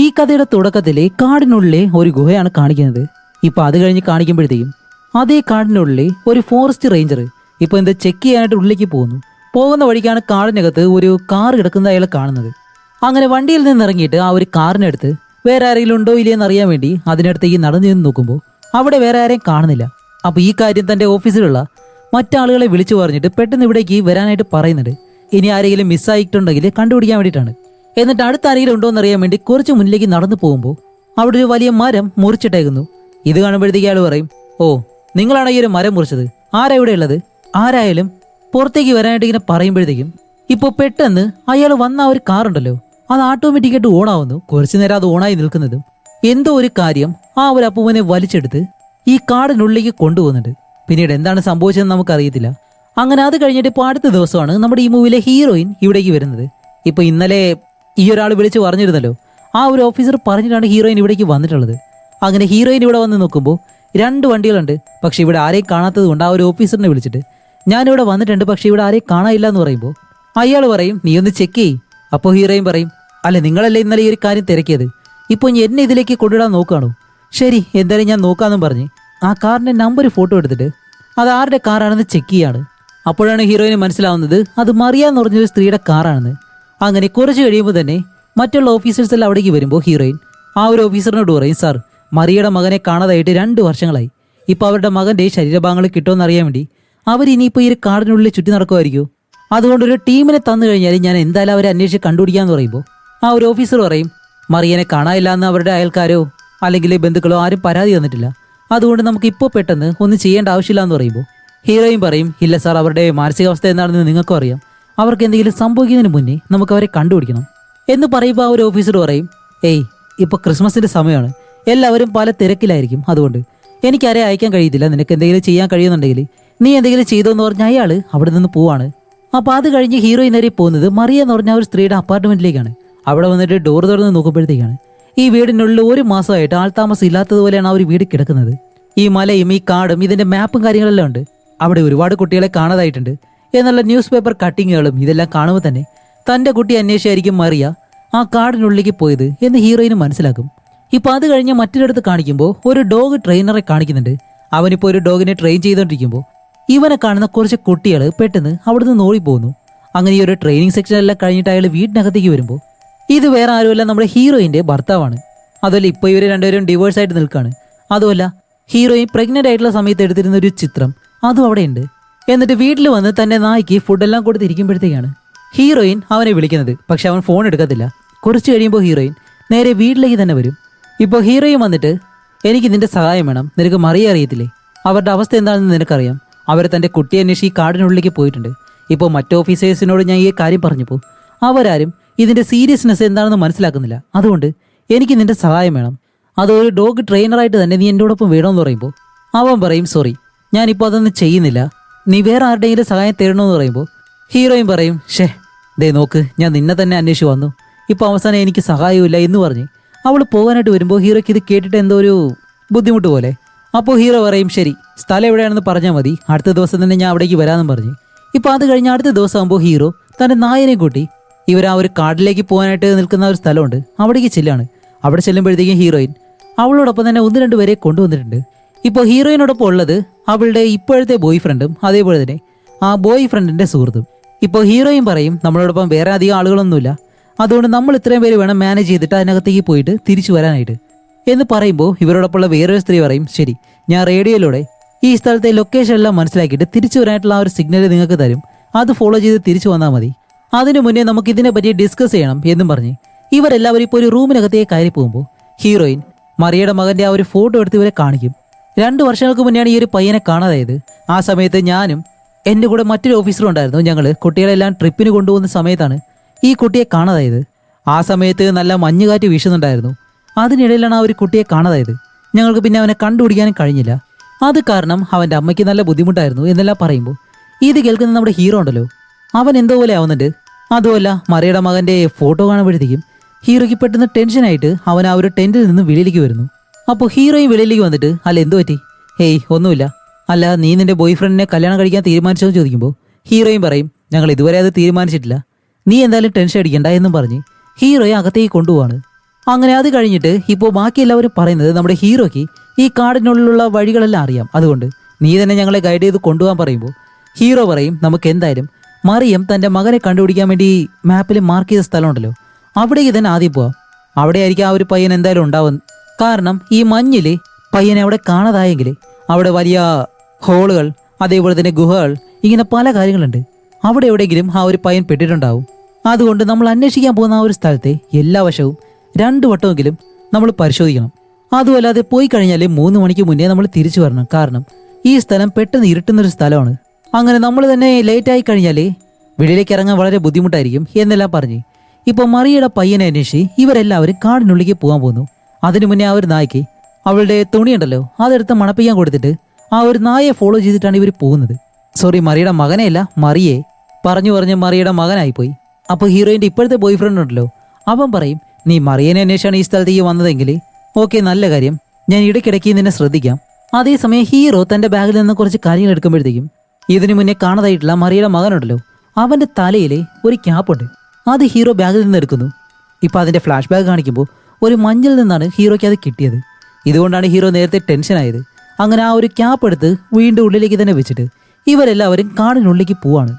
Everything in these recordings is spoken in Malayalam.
ഈ കഥയുടെ തുടക്കത്തിലെ കാടിനുള്ളിലെ ഒരു ഗുഹയാണ് കാണിക്കുന്നത്. ഇപ്പൊ അത് കഴിഞ്ഞ് കാണിക്കുമ്പോഴത്തേക്കും അതേ കാടിനുള്ളിലെ ഒരു ഫോറസ്റ്റ് റേഞ്ചർ ഇപ്പൊ എന്താ ചെക്ക് ചെയ്യാനായിട്ട് ഉള്ളിലേക്ക് പോകുന്ന വഴിക്കാണ് കാടിനകത്ത് ഒരു കാർ കിടക്കുന്ന അയാൾ കാണുന്നത്. അങ്ങനെ വണ്ടിയിൽ നിന്ന് ഇറങ്ങിയിട്ട് ആ ഒരു കാറിനടുത്ത് വേറെ ആരെങ്കിലും ഉണ്ടോ ഇല്ലയെന്ന് അറിയാൻ വേണ്ടി അതിനടുത്തേക്ക് നടന്നു നിന്ന് നോക്കുമ്പോൾ അവിടെ വേറെ ആരെയും കാണുന്നില്ല. അപ്പൊ ഈ കാര്യം തന്റെ ഓഫീസിലുള്ള മറ്റാളുകളെ വിളിച്ചു പറഞ്ഞിട്ട് പെട്ടെന്ന് ഇവിടേക്ക് വരാനായിട്ട് പറയുന്നുണ്ട്. ഇനി ആരെങ്കിലും മിസ്സായിട്ടുണ്ടെങ്കിൽ കണ്ടുപിടിക്കാൻ വേണ്ടിയിട്ടാണ്. എന്നിട്ട് അടുത്ത ആരെങ്കിലും ഉണ്ടോ എന്ന് അറിയാൻ വേണ്ടി കുറച്ച് മുന്നിലേക്ക് നടന്നു പോകുമ്പോൾ അവിടെ ഒരു വലിയ മരം മുറിച്ചിട്ടേക്കുന്നു. ഇത് കാണുമ്പോഴത്തേക്ക് അയാൾ പറയും, ഓ നിങ്ങളാണ് ഈ ഒരു മരം മുറിച്ചത്, ആരാ ഇവിടെ ഉള്ളത്? ആരായാലും പുറത്തേക്ക് വരാനായിട്ട് ഇങ്ങനെ പറയുമ്പോഴത്തേക്കും ഇപ്പോൾ പെട്ടെന്ന് അയാൾ വന്ന ആ ഒരു കാറുണ്ടല്ലോ അത് ഓട്ടോമാറ്റിക്കായിട്ട് ഓണാവുന്നു. കുറച്ചു നേരം അത് ഓണായി നിൽക്കുന്നതും എന്തോ ഒരു കാര്യം ആ ഒരു അപ്പൂവനെ വലിച്ചെടുത്ത് ഈ കാടിനുള്ളിലേക്ക് കൊണ്ടുപോകുന്നുണ്ട്. പിന്നീട് എന്താണ് സംഭവിച്ചതെന്ന് നമുക്കറിയത്തില്ല. അങ്ങനെ അത് കഴിഞ്ഞിട്ട് ഇപ്പോൾ അടുത്ത ദിവസമാണ് നമ്മുടെ ഈ മൂവിയിലെ ഹീറോയിൻ ഇവിടേക്ക് വരുന്നത്. ഇപ്പൊ ഇന്നലെ ഈ ഒരാൾ വിളിച്ച് പറഞ്ഞിരുന്നല്ലോ, ആ ഒരു ഓഫീസർ പറഞ്ഞിട്ടാണ് ഹീറോയിൻ ഇവിടേക്ക് വന്നിട്ടുള്ളത്. അങ്ങനെ ഹീറോയിൻ ഇവിടെ വന്ന് നോക്കുമ്പോൾ 2 വണ്ടികളുണ്ട്. പക്ഷെ ഇവിടെ ആരെയും കാണാത്തത് കൊണ്ട് ആ ഒരു ഓഫീസറിനെ വിളിച്ചിട്ട് ഞാനിവിടെ വന്നിട്ടുണ്ട്, പക്ഷെ ഇവിടെ ആരെയും കാണാനില്ല എന്ന് പറയുമ്പോൾ അയാൾ പറയും, നീ ഒന്ന് ചെക്ക് ചെയ്യ്. അപ്പോൾ ഹീറോയിൻ പറയും, അല്ല നിങ്ങളല്ലേ ഇന്നലെ ഈ ഒരു കാര്യം തിരക്കിയത്, ഇപ്പോൾ എന്നെ ഇതിലേക്ക് കൊണ്ടിടാൻ നോക്കുകയാണോ? ശരി എന്തായാലും ഞാൻ നോക്കാമെന്നും പറഞ്ഞ് ആ കാറിന്റെ നമ്പർ ഫോട്ടോ എടുത്തിട്ട് അത് ആരുടെ കാറാണെന്ന് ചെക്ക് ചെയ്യാണ്. അപ്പോഴാണ് ഹീറോയിന് മനസ്സിലാവുന്നത് അത് മറിയ എന്ന് പറഞ്ഞൊരു സ്ത്രീയുടെ കാറാണെന്ന്. അങ്ങനെ കുറച്ച് കഴിയുമ്പോൾ തന്നെ മറ്റുള്ള ഓഫീസേഴ്സ് എല്ലാം അവിടേക്ക് വരുമ്പോൾ ഹീറോയിൻ ആ ഒരു ഓഫീസറിനോട് പറയും, സാർ മറിയയുടെ മകനെ കാണാതായിട്ട് 2 വർഷങ്ങളായി. ഇപ്പോൾ അവരുടെ മകൻ്റെ ശരീരഭാഗങ്ങൾ കിട്ടുമെന്ന് അറിയാൻ വേണ്ടി അവരിനിയിപ്പോൾ ഈ ഒരു കാടിനുള്ളിൽ ചുറ്റി നടക്കുമായിരിക്കും. അതുകൊണ്ടൊരു ടീമിനെ തന്നു കഴിഞ്ഞാൽ ഞാൻ എന്തായാലും അവരെ അന്വേഷിച്ച് കണ്ടുപിടിക്കാമെന്ന് പറയുമ്പോൾ ആ ഒരു ഓഫീസർ പറയും, മറിയനെ കാണാനില്ല എന്ന് അവരുടെ അയൽക്കാരോ അല്ലെങ്കിൽ ബന്ധുക്കളോ ആരും പരാതി തന്നിട്ടില്ല, അതുകൊണ്ട് നമുക്ക് ഇപ്പോൾ പെട്ടെന്ന് ഒന്നും ചെയ്യേണ്ട ആവശ്യമില്ല എന്ന് പറയുമ്പോൾ ഹീറോയിൻ പറയും, ഇല്ല സാർ അവരുടെ മാനസികാവസ്ഥ എന്താണെന്ന് നിങ്ങൾക്കും അറിയാം, അവർക്ക് എന്തെങ്കിലും സംഭവിക്കുന്നതിന് മുന്നേ നമുക്ക് അവരെ കണ്ടുപിടിക്കണം എന്ന് പറയുമ്പോൾ ആ ഒരു ഓഫീസർ പറയും, ഏയ് ഇപ്പോൾ ക്രിസ്മസിന്റെ സമയമാണ്, എല്ലാവരും പല തിരക്കിലായിരിക്കും, അതുകൊണ്ട് എനിക്കാരെ അയക്കാൻ കഴിയത്തില്ല, നിനക്ക് എന്തെങ്കിലും ചെയ്യാൻ കഴിയുന്നുണ്ടെങ്കിൽ നീ എന്തെങ്കിലും ചെയ്തോന്ന് പറഞ്ഞ അയാൾ അവിടെ നിന്ന് പോവാണ്. അപ്പോൾ അത് കഴിഞ്ഞ് ഹീറോയിൻ നേരെ പോകുന്നത് മറിയ എന്ന് പറഞ്ഞ ഒരു സ്ത്രീയുടെ അപ്പാർട്ട്മെന്റിലേക്കാണ്. അവിടെ വന്നിട്ട് ഡോർ തുറന്ന് നോക്കുമ്പോഴത്തേക്കാണ് ഈ വീടിനുള്ളിൽ 1 മാസമായിട്ട് ആൾതാമസം ഇല്ലാത്തതുപോലെയാണ് ആ ഒരു വീട് കിടക്കുന്നത്. ഈ മലയും ഈ കാടും ഇതിന്റെ മാപ്പും കാര്യങ്ങളെല്ലാം ഉണ്ട്. അവിടെ ഒരുപാട് കുട്ടികളെ കാണാതായിട്ടുണ്ട് എന്നുള്ള ന്യൂസ് പേപ്പർ കട്ടിങ്ങുകളും ഇതെല്ലാം കാണുമ്പോൾ തന്നെ തൻ്റെ കുട്ടി അന്വേഷിച്ചായിരിക്കും മറിയ ആ കാടിനുള്ളിലേക്ക് പോയത് എന്ന് ഹീറോയിന് മനസ്സിലാക്കും. ഇപ്പം അത് കഴിഞ്ഞ് മറ്റൊരിടത്ത് കാണിക്കുമ്പോൾ ഒരു ഡോഗ് ട്രെയിനറെ കാണിക്കുന്നുണ്ട്. അവനിപ്പോൾ ഒരു ഡോഗിനെ ട്രെയിൻ ചെയ്തുകൊണ്ടിരിക്കുമ്പോൾ ഇവനെ കാണുന്ന കുറച്ച് കുട്ടികൾ പെട്ടെന്ന് അവിടുന്ന് ഓടിപ്പോകുന്നു. അങ്ങനെ ഈ ഒരു ട്രെയിനിങ് സെക്ഷനെല്ലാം കഴിഞ്ഞിട്ട് അയാൾ വീടിനകത്തേക്ക് വരുമ്പോൾ ഇത് വേറെ ആരുമല്ല നമ്മുടെ ഹീറോയിൻ്റെ ഭർത്താവാണ്. അതുമല്ല ഇപ്പോൾ ഇവർ രണ്ടുപേരും ഡിവോഴ്സ് ആയിട്ട് നിൽക്കുകയാണ്. അതുമല്ല ഹീറോയിൻ പ്രഗ്നൻ്റ് ആയിട്ടുള്ള സമയത്ത് എടുത്തിരുന്ന ഒരു ചിത്രം അതും അവിടെയുണ്ട്. എന്നിട്ട് വീട്ടിൽ വന്ന് തൻ്റെ നായ്ക്ക് ഫുഡെല്ലാം കൊടുത്തിരിക്കുമ്പോഴത്തേക്കാണ് ഹീറോയിൻ അവനെ വിളിക്കുന്നത്. പക്ഷെ അവൻ ഫോൺ എടുക്കത്തില്ല. കുറച്ച് കഴിയുമ്പോൾ ഹീറോയിൻ നേരെ വീട്ടിലേക്ക് തന്നെ വരും. ഇപ്പോൾ ഹീറോയിൻ വന്നിട്ട്, എനിക്ക് നിന്റെ സഹായം വേണം, നിനക്ക് മറിയ അറിയത്തില്ലേ, അവരുടെ അവസ്ഥ എന്താണെന്ന് നിനക്കറിയാം, അവർ തൻ്റെ കുട്ടിയെ അന്വേഷിച്ച് ഈ കാടിനുള്ളിലേക്ക് പോയിട്ടുണ്ട്. ഇപ്പോൾ മറ്റ് ഓഫീസേഴ്സിനോട് ഞാൻ ഈ കാര്യം പറഞ്ഞപ്പോൾ അവരാരും ഇതിൻ്റെ സീരിയസ്നെസ് എന്താണെന്ന് മനസ്സിലാക്കുന്നില്ല, അതുകൊണ്ട് എനിക്ക് നിന്റെ സഹായം വേണം, അതൊരു ഡോഗ് ട്രെയിനറായിട്ട് തന്നെ നീ എന്നോടൊപ്പം വേണമെന്ന് പറയുമ്പോൾ അവൻ പറയും, സോറി ഞാനിപ്പോൾ അതൊന്നും ചെയ്യുന്നില്ല, നീ വേറെ ആരുടെയെങ്കിലും സഹായം തരണമെന്ന് പറയുമ്പോൾ ഹീറോയിൻ പറയും, ദേ നോക്ക്, ഞാൻ നിന്നെ തന്നെ അന്വേഷിച്ച് വന്നു, ഇപ്പോൾ അവസാനം എനിക്ക് സഹായമില്ല എന്ന് പറഞ്ഞ് അവൾ പോകാനായിട്ട് വരുമ്പോൾ ഹീറോയ്ക്ക് ഇത് കേട്ടിട്ട് എന്തോ ഒരു ബുദ്ധിമുട്ട് പോലെ. അപ്പോൾ ഹീറോ പറയും, ശരി സ്ഥലം എവിടെയാണെന്ന് പറഞ്ഞാൽ മതി, അടുത്ത ദിവസം തന്നെ ഞാൻ അവിടേക്ക് വരാമെന്ന് പറഞ്ഞ് ഇപ്പോൾ അത് കഴിഞ്ഞ് അടുത്ത ദിവസം ആകുമ്പോൾ ഹീറോ തൻ്റെ നായനെ കൂട്ടി ഇവർ ആ ഒരു കാട്ടിലേക്ക് പോകാനായിട്ട് നിൽക്കുന്ന ഒരു സ്ഥലമുണ്ട്, അവിടേക്ക് ചെല്ലാണ്. അവിടെ ചെല്ലുമ്പോഴത്തേക്കും ഹീറോയിൻ അവളോടൊപ്പം തന്നെ 1-2 പേരെ കൊണ്ടുവന്നിട്ടുണ്ട്. ഇപ്പോൾ ഹീറോയിനോടൊപ്പം ഉള്ളത് അവളുടെ ഇപ്പോഴത്തെ ബോയ് ഫ്രണ്ടും അതേപോലെ തന്നെ ആ ബോയ് ഫ്രണ്ടിൻ്റെ സുഹൃത്തും. ഇപ്പോൾ ഹീറോയിൻ പറയും, നമ്മളോടൊപ്പം വേറെ അധികം ആളുകളൊന്നുമില്ല, അതുകൊണ്ട് നമ്മൾ ഇത്രയും പേര് വേണം മാനേജ് ചെയ്തിട്ട് അതിനകത്തേക്ക് പോയിട്ട് തിരിച്ചു വരാനായിട്ട് എന്ന് പറയുമ്പോൾ ഇവരോടൊപ്പമുള്ള വേറൊരു സ്ത്രീ പറയും, ശരി ഞാൻ റേഡിയോയിലൂടെ ഈ സ്ഥലത്തെ ലൊക്കേഷൻ എല്ലാം മനസ്സിലാക്കിയിട്ട് തിരിച്ചു വരാനായിട്ടുള്ള ആ ഒരു സിഗ്നൽ നിങ്ങൾക്ക് തരും, അത് ഫോളോ ചെയ്ത് തിരിച്ചു വന്നാൽ മതി, അതിനു മുന്നേ നമുക്ക് ഇതിനെ പറ്റി ഡിസ്കസ് ചെയ്യണം എന്നും പറഞ്ഞ് ഇവരെല്ലാവരും ഇപ്പോൾ ഒരു റൂമിനകത്തേക്ക് കയറി പോകുമ്പോൾ ഹീറോയിൻ മറിയയുടെ മകൻ്റെ ആ ഒരു ഫോട്ടോ എടുത്ത് ഇവരെ കാണിക്കും. 2 വർഷങ്ങൾക്ക് മുന്നെയാണ് ഈ ഒരു പയ്യനെ കാണാതായത്. ആ സമയത്ത് ഞാനും എൻ്റെ കൂടെ മറ്റൊരു ഓഫീസറും ഉണ്ടായിരുന്നു. ഞങ്ങൾ കുട്ടികളെല്ലാം ട്രിപ്പിന് കൊണ്ടുപോകുന്ന സമയത്താണ് ഈ കുട്ടിയെ കാണാതായത്. ആ സമയത്ത് നല്ല മഞ്ഞുകാറ്റ് വീശുന്നുണ്ടായിരുന്നു. അതിനിടയിലാണ് ആ ഒരു കുട്ടിയെ കാണാതായത്. ഞങ്ങൾക്ക് പിന്നെ അവനെ കണ്ടുപിടിക്കാനും കഴിഞ്ഞില്ല. അത് കാരണം അവൻ്റെ അമ്മയ്ക്ക് നല്ല ബുദ്ധിമുട്ടായിരുന്നു എന്നെല്ലാം പറയുമ്പോൾ ഇത് കേൾക്കുന്ന നമ്മുടെ ഹീറോ ഉണ്ടല്ലോ, അവൻ എന്തോ പോലെ ആവുന്നുണ്ട്. അതുമല്ല മറിയയുടെ മകൻ്റെ ഫോട്ടോ കാണുമ്പോഴത്തേക്കും ഹീറോയ്ക്ക് പെട്ടെന്ന് ടെൻഷനായിട്ട് അവൻ ആ ഒരു ടെൻറ്റിൽ നിന്ന് വെളിയിലേക്ക് വരുന്നു. അപ്പോൾ ഹീറോയും വെളിയിലേക്ക് വന്നിട്ട്, അല്ല എന്തു പറ്റി? ഹേയ് ഒന്നുമില്ല. അല്ല നീ നിന്റെ ബോയ് ഫ്രണ്ടിനെ കല്യാണം കഴിക്കാൻ തീരുമാനിച്ചോ എന്ന് ചോദിക്കുമ്പോൾ ഹീറോയും പറയും, ഞങ്ങൾ ഇതുവരെ അത് തീരുമാനിച്ചിട്ടില്ല, നീ എന്തായാലും ടെൻഷൻ അടിക്കണ്ട എന്നും പറഞ്ഞ് ഹീറോയെ അകത്തേക്ക് കൊണ്ടുപോവാണ്. അങ്ങനെ അത് കഴിഞ്ഞിട്ട് ഇപ്പോൾ ബാക്കി എല്ലാവരും പറയുന്നത് നമ്മുടെ ഹീറോയ്ക്ക് ഈ കാടിനുള്ളിലുള്ള വഴികളെല്ലാം അറിയാം, അതുകൊണ്ട് നീ തന്നെ ഞങ്ങളെ ഗൈഡ് ചെയ്ത് കൊണ്ടുപോകാൻ പറയുമ്പോൾ ഹീറോ പറയും നമുക്ക് എന്തായാലും മറിയം തൻ്റെ മകനെ കണ്ടുപിടിക്കാൻ വേണ്ടി മാപ്പിൽ മാർക്ക് ചെയ്ത സ്ഥലമുണ്ടല്ലോ അവിടേക്ക് തന്നെ ആദ്യം പോവാം. അവിടെ ആയിരിക്കും ആ ഒരു പയ്യൻ എന്തായാലും ഉണ്ടാവും. കാരണം ഈ മഞ്ഞില് പയ്യനെ അവിടെ കാണാതായെങ്കിൽ അവിടെ വലിയ ഹോളുകൾ, അതേപോലെ തന്നെ ഗുഹകൾ, ഇങ്ങനെ പല കാര്യങ്ങളുണ്ട്. അവിടെ എവിടെയെങ്കിലും ആ ഒരു പയ്യൻ പെട്ടിട്ടുണ്ടാവും. അതുകൊണ്ട് നമ്മൾ അന്വേഷിക്കാൻ പോകുന്ന ആ ഒരു സ്ഥലത്തെ എല്ലാ വശവും 2 വട്ടമെങ്കിലും നമ്മൾ പരിശോധിക്കണം. അതുമല്ലാതെ പോയി കഴിഞ്ഞാൽ 3 മണിക്ക് മുന്നേ നമ്മൾ തിരിച്ചു വരണം. കാരണം ഈ സ്ഥലം പെട്ടെന്ന് ഇരുട്ടുന്നൊരു സ്ഥലമാണ്. അങ്ങനെ നമ്മൾ തന്നെ ലേറ്റ് ആയി കഴിഞ്ഞാൽ വെളിയിലേക്ക് ഇറങ്ങാൻ വളരെ ബുദ്ധിമുട്ടായിരിക്കും എന്നെല്ലാം പറഞ്ഞ് ഇപ്പോൾ മറിയയുടെ പയ്യനെ അന്വേഷിച്ച് ഇവരെല്ലാവരും കാടിനുള്ളിലേക്ക് പോകാൻ പോകുന്നു. അതിനു മുന്നേ ആ ഒരു നായ്ക്ക് അവളുടെ തുണിയുണ്ടല്ലോ അതെടുത്ത് മണപ്പിക്കാൻ കൊടുത്തിട്ട് ആ ഒരു നായയെ ഫോളോ ചെയ്തിട്ടാണ് ഇവർ പോകുന്നത്. സോറി, മറിയുടെ മകനെയല്ല, മറിയെ പറഞ്ഞു മറിയുടെ മകനായിപ്പോയി. അപ്പോൾ ഹീറോയിൻ്റെ ഇപ്പോഴത്തെ ബോയ് ഫ്രണ്ട് ഉണ്ടല്ലോ അവൻ പറയും നീ മറിയനെ അന്വേഷിച്ചാണ് ഈ സ്ഥലത്തേക്ക് വന്നതെങ്കിൽ ഓക്കെ, നല്ല കാര്യം, ഞാൻ ഇടയ്ക്കിടയ്ക്ക് നിന്നെ ശ്രദ്ധിക്കാം. അതേസമയം ഹീറോ തൻ്റെ ബാഗിൽ നിന്ന് കുറച്ച് കാര്യങ്ങൾ എടുക്കുമ്പോഴത്തേക്കും ഇതിനു മുന്നേ കാണാതായിട്ടുള്ള മറിയുടെ മകനുണ്ടല്ലോ അവൻ്റെ തലയിൽ ഒരു ക്യാപ്പുണ്ട്. അത് ഹീറോ ബാഗിൽ നിന്ന് എടുക്കുന്നു. ഇപ്പം അതിൻ്റെ ഫ്ലാഷ് ബാക്ക് കാണിക്കുമ്പോൾ ഒരു മഞ്ഞിൽ നിന്നാണ് ഹീറോയ്ക്ക് അത് കിട്ടിയത്. ഇതുകൊണ്ടാണ് ഹീറോ നേരത്തെ ടെൻഷനായത്. അങ്ങനെ ആ ഒരു ക്യാപ്പ് എടുത്ത് വീണ്ടും ഉള്ളിലേക്ക് തന്നെ വെച്ചിട്ട് ഇവരെല്ലാവരും കാടിനുള്ളിലേക്ക് പോവാണ്.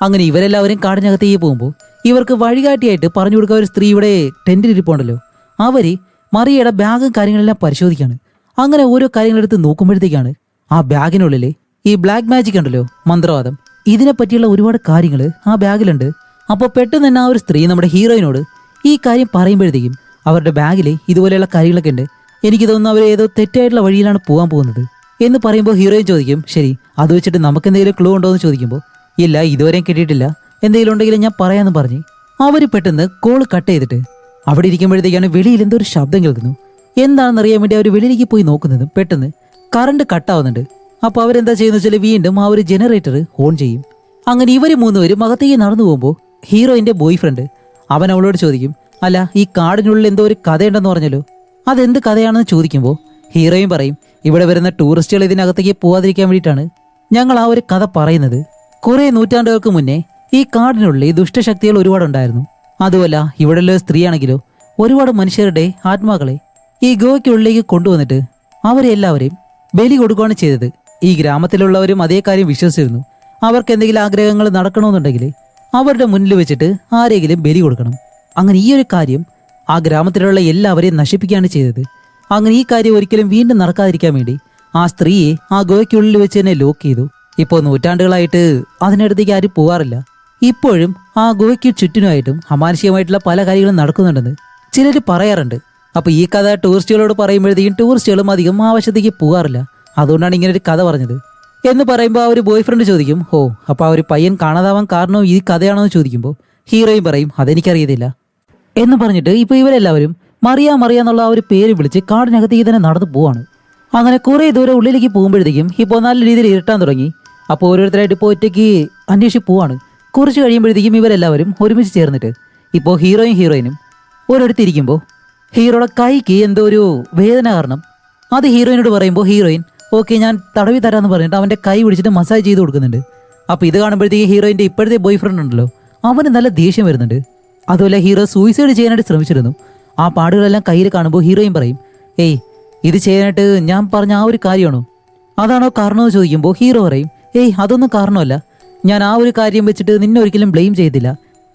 അങ്ങനെ ഇവരെല്ലാവരും കാടിനകത്തേക്ക് പോകുമ്പോൾ ഇവർക്ക് വഴികാട്ടിയായിട്ട് പറഞ്ഞു കൊടുക്കുക ഒരു സ്ത്രീ ഇവിടെ ടെൻറ്റിലിരിപ്പുണ്ടല്ലോ അവർ മറിയയുടെ ബാഗും കാര്യങ്ങളെല്ലാം പരിശോധിക്കുകയാണ്. അങ്ങനെ ഓരോ കാര്യങ്ങളെടുത്ത് നോക്കുമ്പോഴത്തേക്കാണ് ആ ബാഗിനുള്ളിൽ ഈ ബ്ലാക്ക് മാജിക് ഉണ്ടല്ലോ, മന്ത്രവാദം, ഇതിനെപ്പറ്റിയുള്ള ഒരുപാട് കാര്യങ്ങൾ ആ ബാഗിലുണ്ട്. അപ്പോൾ പെട്ടെന്ന് തന്നെ ആ ഒരു സ്ത്രീ നമ്മുടെ ഹീറോയിനോട് ഈ കാര്യം പറയുമ്പോഴത്തേക്കും അവരുടെ ബാഗിൽ ഇതുപോലെയുള്ള കാര്യങ്ങളൊക്കെ ഉണ്ട്, എനിക്ക് തോന്നുന്നു അവർ ഏതോ തെറ്റായിട്ടുള്ള വഴിയിലാണ് പോകാൻ പോകുന്നത് എന്ന് പറയുമ്പോൾ ഹീറോയിൻ ചോദിക്കും ശരി അത് വെച്ചിട്ട് നമുക്ക് എന്തെങ്കിലും ക്ലൂ ഉണ്ടോ എന്ന് ചോദിക്കുമ്പോൾ ഇല്ല, ഇതുവരെയും കിട്ടിയിട്ടില്ല, എന്തെങ്കിലും ഉണ്ടെങ്കിലും ഞാൻ പറയാമെന്ന് പറഞ്ഞ് അവർ പെട്ടെന്ന് കോൾ കട്ട് ചെയ്തിട്ട് അവിടെ ഇരിക്കുമ്പോഴത്തേക്കാണ് വെളിയിൽ എന്തോ ഒരു ശബ്ദം കേൾക്കുന്നു. എന്താണെന്നറിയാൻ വേണ്ടി അവർ വെളിയിലേക്ക് പോയി നോക്കുന്നതും പെട്ടെന്ന് കറണ്ട് കട്ടാവുന്നുണ്ട്. അപ്പോൾ അവരെന്താ ചെയ്യുന്നത് വെച്ചാൽ വീണ്ടും ആ ഒരു ജനറേറ്റർ ഓൺ ചെയ്യും. അങ്ങനെ ഇവർ 3 പേരും അകത്തേക്ക് നടന്നു പോകുമ്പോൾ ഹീറോയിൻ്റെ ബോയ് ഫ്രണ്ട് അവൻ അവളോട് ചോദിക്കും അല്ല ഈ കാടിനുള്ളിൽ എന്തോ ഒരു കഥയുണ്ടെന്ന് പറഞ്ഞല്ലോ, അതെന്ത് കഥയാണെന്ന് ചോദിക്കുമ്പോൾ ഹീറോയും പറയും ഇവിടെ വരുന്ന ടൂറിസ്റ്റുകൾ ഇതിനകത്തേക്ക് പോകാതിരിക്കാൻ വേണ്ടിയിട്ടാണ് ഞങ്ങൾ ആ ഒരു കഥ പറയുന്നത്. കുറേ നൂറ്റാണ്ടുകൾക്ക് മുന്നേ ഈ കാടിനുള്ളിൽ ദുഷ്ടശക്തികൾ ഒരുപാടുണ്ടായിരുന്നു. അതുമല്ല ഇവിടെയുള്ള സ്ത്രീയാണെങ്കിലോ ഒരുപാട് മനുഷ്യരുടെ ആത്മാക്കളെ ഈ ഗോവയ്ക്കുള്ളിലേക്ക് കൊണ്ടുവന്നിട്ട് അവരെ എല്ലാവരെയും ബലി കൊടുക്കുകയാണ് ചെയ്തത്. ഈ ഗ്രാമത്തിലുള്ളവരും അതേ കാര്യം വിശ്വസിച്ചിരുന്നു. അവർക്ക് എന്തെങ്കിലും ആഗ്രഹങ്ങൾ നടക്കണമെന്നുണ്ടെങ്കിൽ അവരുടെ മുന്നിൽ വെച്ചിട്ട് ആരെങ്കിലും ബലി കൊടുക്കണം. അങ്ങനെ ഈ ഒരു കാര്യം ആ ഗ്രാമത്തിലുള്ള എല്ലാവരെയും നശിപ്പിക്കുകയാണ് ചെയ്തത്. അങ്ങനെ ഈ കാര്യം ഒരിക്കലും വീണ്ടും നടക്കാതിരിക്കാൻ വേണ്ടി ആ സ്ത്രീയെ ആ ഗോവയ്ക്കുള്ളിൽ വെച്ച് തന്നെ ലോക്ക് ചെയ്തു. ഇപ്പോൾ നൂറ്റാണ്ടുകളായിട്ട് അതിനടുത്തേക്ക് ആരും പോകാറില്ല. ഇപ്പോഴും ആ ഗുഹയ്ക്ക് ചുറ്റിനുമായിട്ടും അമാനുഷികമായിട്ടുള്ള പല കാര്യങ്ങളും നടക്കുന്നുണ്ടെന്ന് ചിലർ പറയാറുണ്ട്. അപ്പോൾ ഈ കഥ ടൂറിസ്റ്റുകളോട് പറയുമ്പോഴത്തേക്കും ടൂറിസ്റ്റുകളും അധികം ആ വശത്തേക്ക് പോകാറില്ല. അതുകൊണ്ടാണ് ഇങ്ങനെ ഒരു കഥ പറഞ്ഞത് എന്ന് പറയുമ്പോൾ ആ ഒരു ബോയ് ഫ്രണ്ട് ചോദിക്കും ഓ അപ്പോൾ ആ ഒരു പയ്യൻ കാണാതാവാൻ കാരണം ഈ കഥയാണോ എന്ന് ചോദിക്കുമ്പോൾ ഹീറോയും പറയും അതെനിക്കറിയത്തില്ല എന്ന് പറഞ്ഞിട്ട് ഇപ്പോൾ ഇവരെല്ലാവരും മറിയ എന്നുള്ള ആ ഒരു പേര് വിളിച്ച് കാടിനകത്തേക്ക് തന്നെ നടന്നു പോവാണ്. അങ്ങനെ കുറേ ദൂരം ഉള്ളിലേക്ക് പോകുമ്പോഴത്തേക്കും ഇപ്പോൾ നല്ല രീതിയിൽ ഇരുട്ടാൻ തുടങ്ങി. അപ്പോൾ ഓരോരുത്തരായിട്ട് ഇപ്പോൾ ഒറ്റയ്ക്ക് അന്വേഷിച്ച് പോവാണ്. കുറച്ച് കഴിയുമ്പോഴത്തേക്കും ഇവരെല്ലാവരും ഒരുമിച്ച് ചേർന്നിട്ട് ഇപ്പോൾ ഹീറോയിനും ഓരോരുത്തിരിക്കുമ്പോൾ ഹീറോയുടെ കൈക്ക് എന്തോ ഒരു വേദന കാരണം അത് ഹീറോയിനോട് പറയുമ്പോൾ ഹീറോയിൻ ഓക്കെ ഞാൻ തടവി തരാമെന്ന് പറഞ്ഞിട്ട് അവൻ്റെ കൈ പിടിച്ചിട്ട് മസാജ് ചെയ്ത് കൊടുക്കുന്നുണ്ട്. അപ്പോൾ ഇത് കാണുമ്പോഴത്തേക്ക് ഹീറോയിൻ്റെ ഇപ്പോഴത്തെ ബോയ് ഫ്രണ്ട് ഉണ്ടല്ലോ അവന് നല്ല ദേഷ്യം വരുന്നുണ്ട്. അതുപോലെ ഹീറോ സൂയിസൈഡ് ചെയ്യാനായിട്ട് ശ്രമിച്ചിരുന്നു. ആ പാടുകളെല്ലാം കയ്യിൽ കാണുമ്പോൾ ഹീറോയിൻ പറയും ഏയ് ഇത് ചെയ്യാനായിട്ട് ഞാൻ പറഞ്ഞ ആ ഒരു കാര്യമാണോ, അതാണോ കാരണമെന്ന് ചോദിക്കുമ്പോൾ ഹീറോ പറയും ഏയ് അതൊന്നും കാരണമല്ല, ഞാൻ ആ ഒരു കാര്യം വെച്ചിട്ട് നിന്നെ ഒരിക്കലും ബ്ലെയിം ചെയ്തില്ല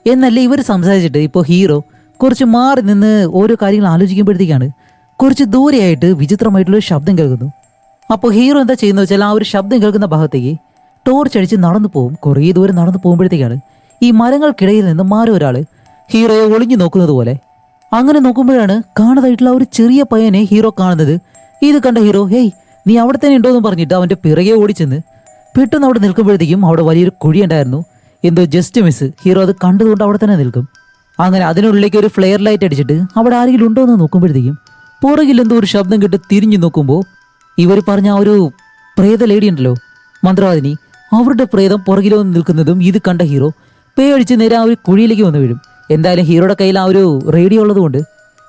എന്നല്ലേ ഇവർ സംസാരിച്ചിട്ട് ഇപ്പോൾ ഹീറോ കുറച്ച് മാറി നിന്ന് ഓരോ കാര്യങ്ങൾ ആലോചിക്കുമ്പോഴത്തേക്കാണ് കുറച്ച് ദൂരെയായിട്ട് വിചിത്രമായിട്ടുള്ളൊരു ശബ്ദം കേൾക്കുന്നു. അപ്പോൾ ഹീറോ എന്താ ചെയ്യുന്നത് വെച്ചാൽ ആ ഒരു ശബ്ദം കേൾക്കുന്ന ഭാഗത്തേക്ക് ടോർച്ച് അടിച്ച് നടന്നു പോകും. കുറേ ദൂരം നടന്നു പോകുമ്പോഴത്തേക്കാണ് ഈ മരങ്ങൾക്കിടയിൽ നിന്ന് മാറി ഒരാൾ ഹീറോയെ ഒളിഞ്ഞു നോക്കുന്നത് പോലെ. അങ്ങനെ നോക്കുമ്പോഴാണ് കാണാതായിട്ടുള്ള ഒരു ചെറിയ പയ്യനെ ഹീറോ കാണുന്നത്. ഇത് കണ്ട ഹീറോ ഹേയ് നീ അവിടെ തന്നെ ഉണ്ടോയെന്ന് പറഞ്ഞിട്ട് അവൻ്റെ പിറകെ ഓടിച്ചെന്ന് പെട്ടെന്ന് അവിടെ നിൽക്കുമ്പോഴത്തേക്കും അവിടെ വലിയൊരു കുഴി ഉണ്ടായിരുന്നു. എന്തോ ജസ്റ്റ് മിസ്. ഹീറോ അത് കണ്ടതുകൊണ്ട് അവിടെ തന്നെ നിൽക്കും. അങ്ങനെ അതിനുള്ളിലേക്ക് ഒരു ഫ്ലെയർ ലൈറ്റ് അടിച്ചിട്ട് അവിടെ ആരെങ്കിലും ഉണ്ടോ എന്ന് നോക്കുമ്പോഴത്തേക്കും പുറകിൽ എന്തോ ഒരു ശബ്ദം കേട്ട് തിരിഞ്ഞു നോക്കുമ്പോൾ ഇവർ പറഞ്ഞ ആ ഒരു പ്രേത ലേഡി ഉണ്ടല്ലോ മന്ത്രവാദിനി, അവരുടെ പ്രേതം പുറകിൽ വന്ന് നിൽക്കുന്നതും ഇത് കണ്ട ഹീറോ പേടിച്ച് നേരെ ആ ഒരു കുഴിയിലേക്ക് വന്ന് വീഴും. എന്തായാലും ഹീറോയുടെ കയ്യിൽ ആ ഒരു റേഡിയോ ഉള്ളതുകൊണ്ട്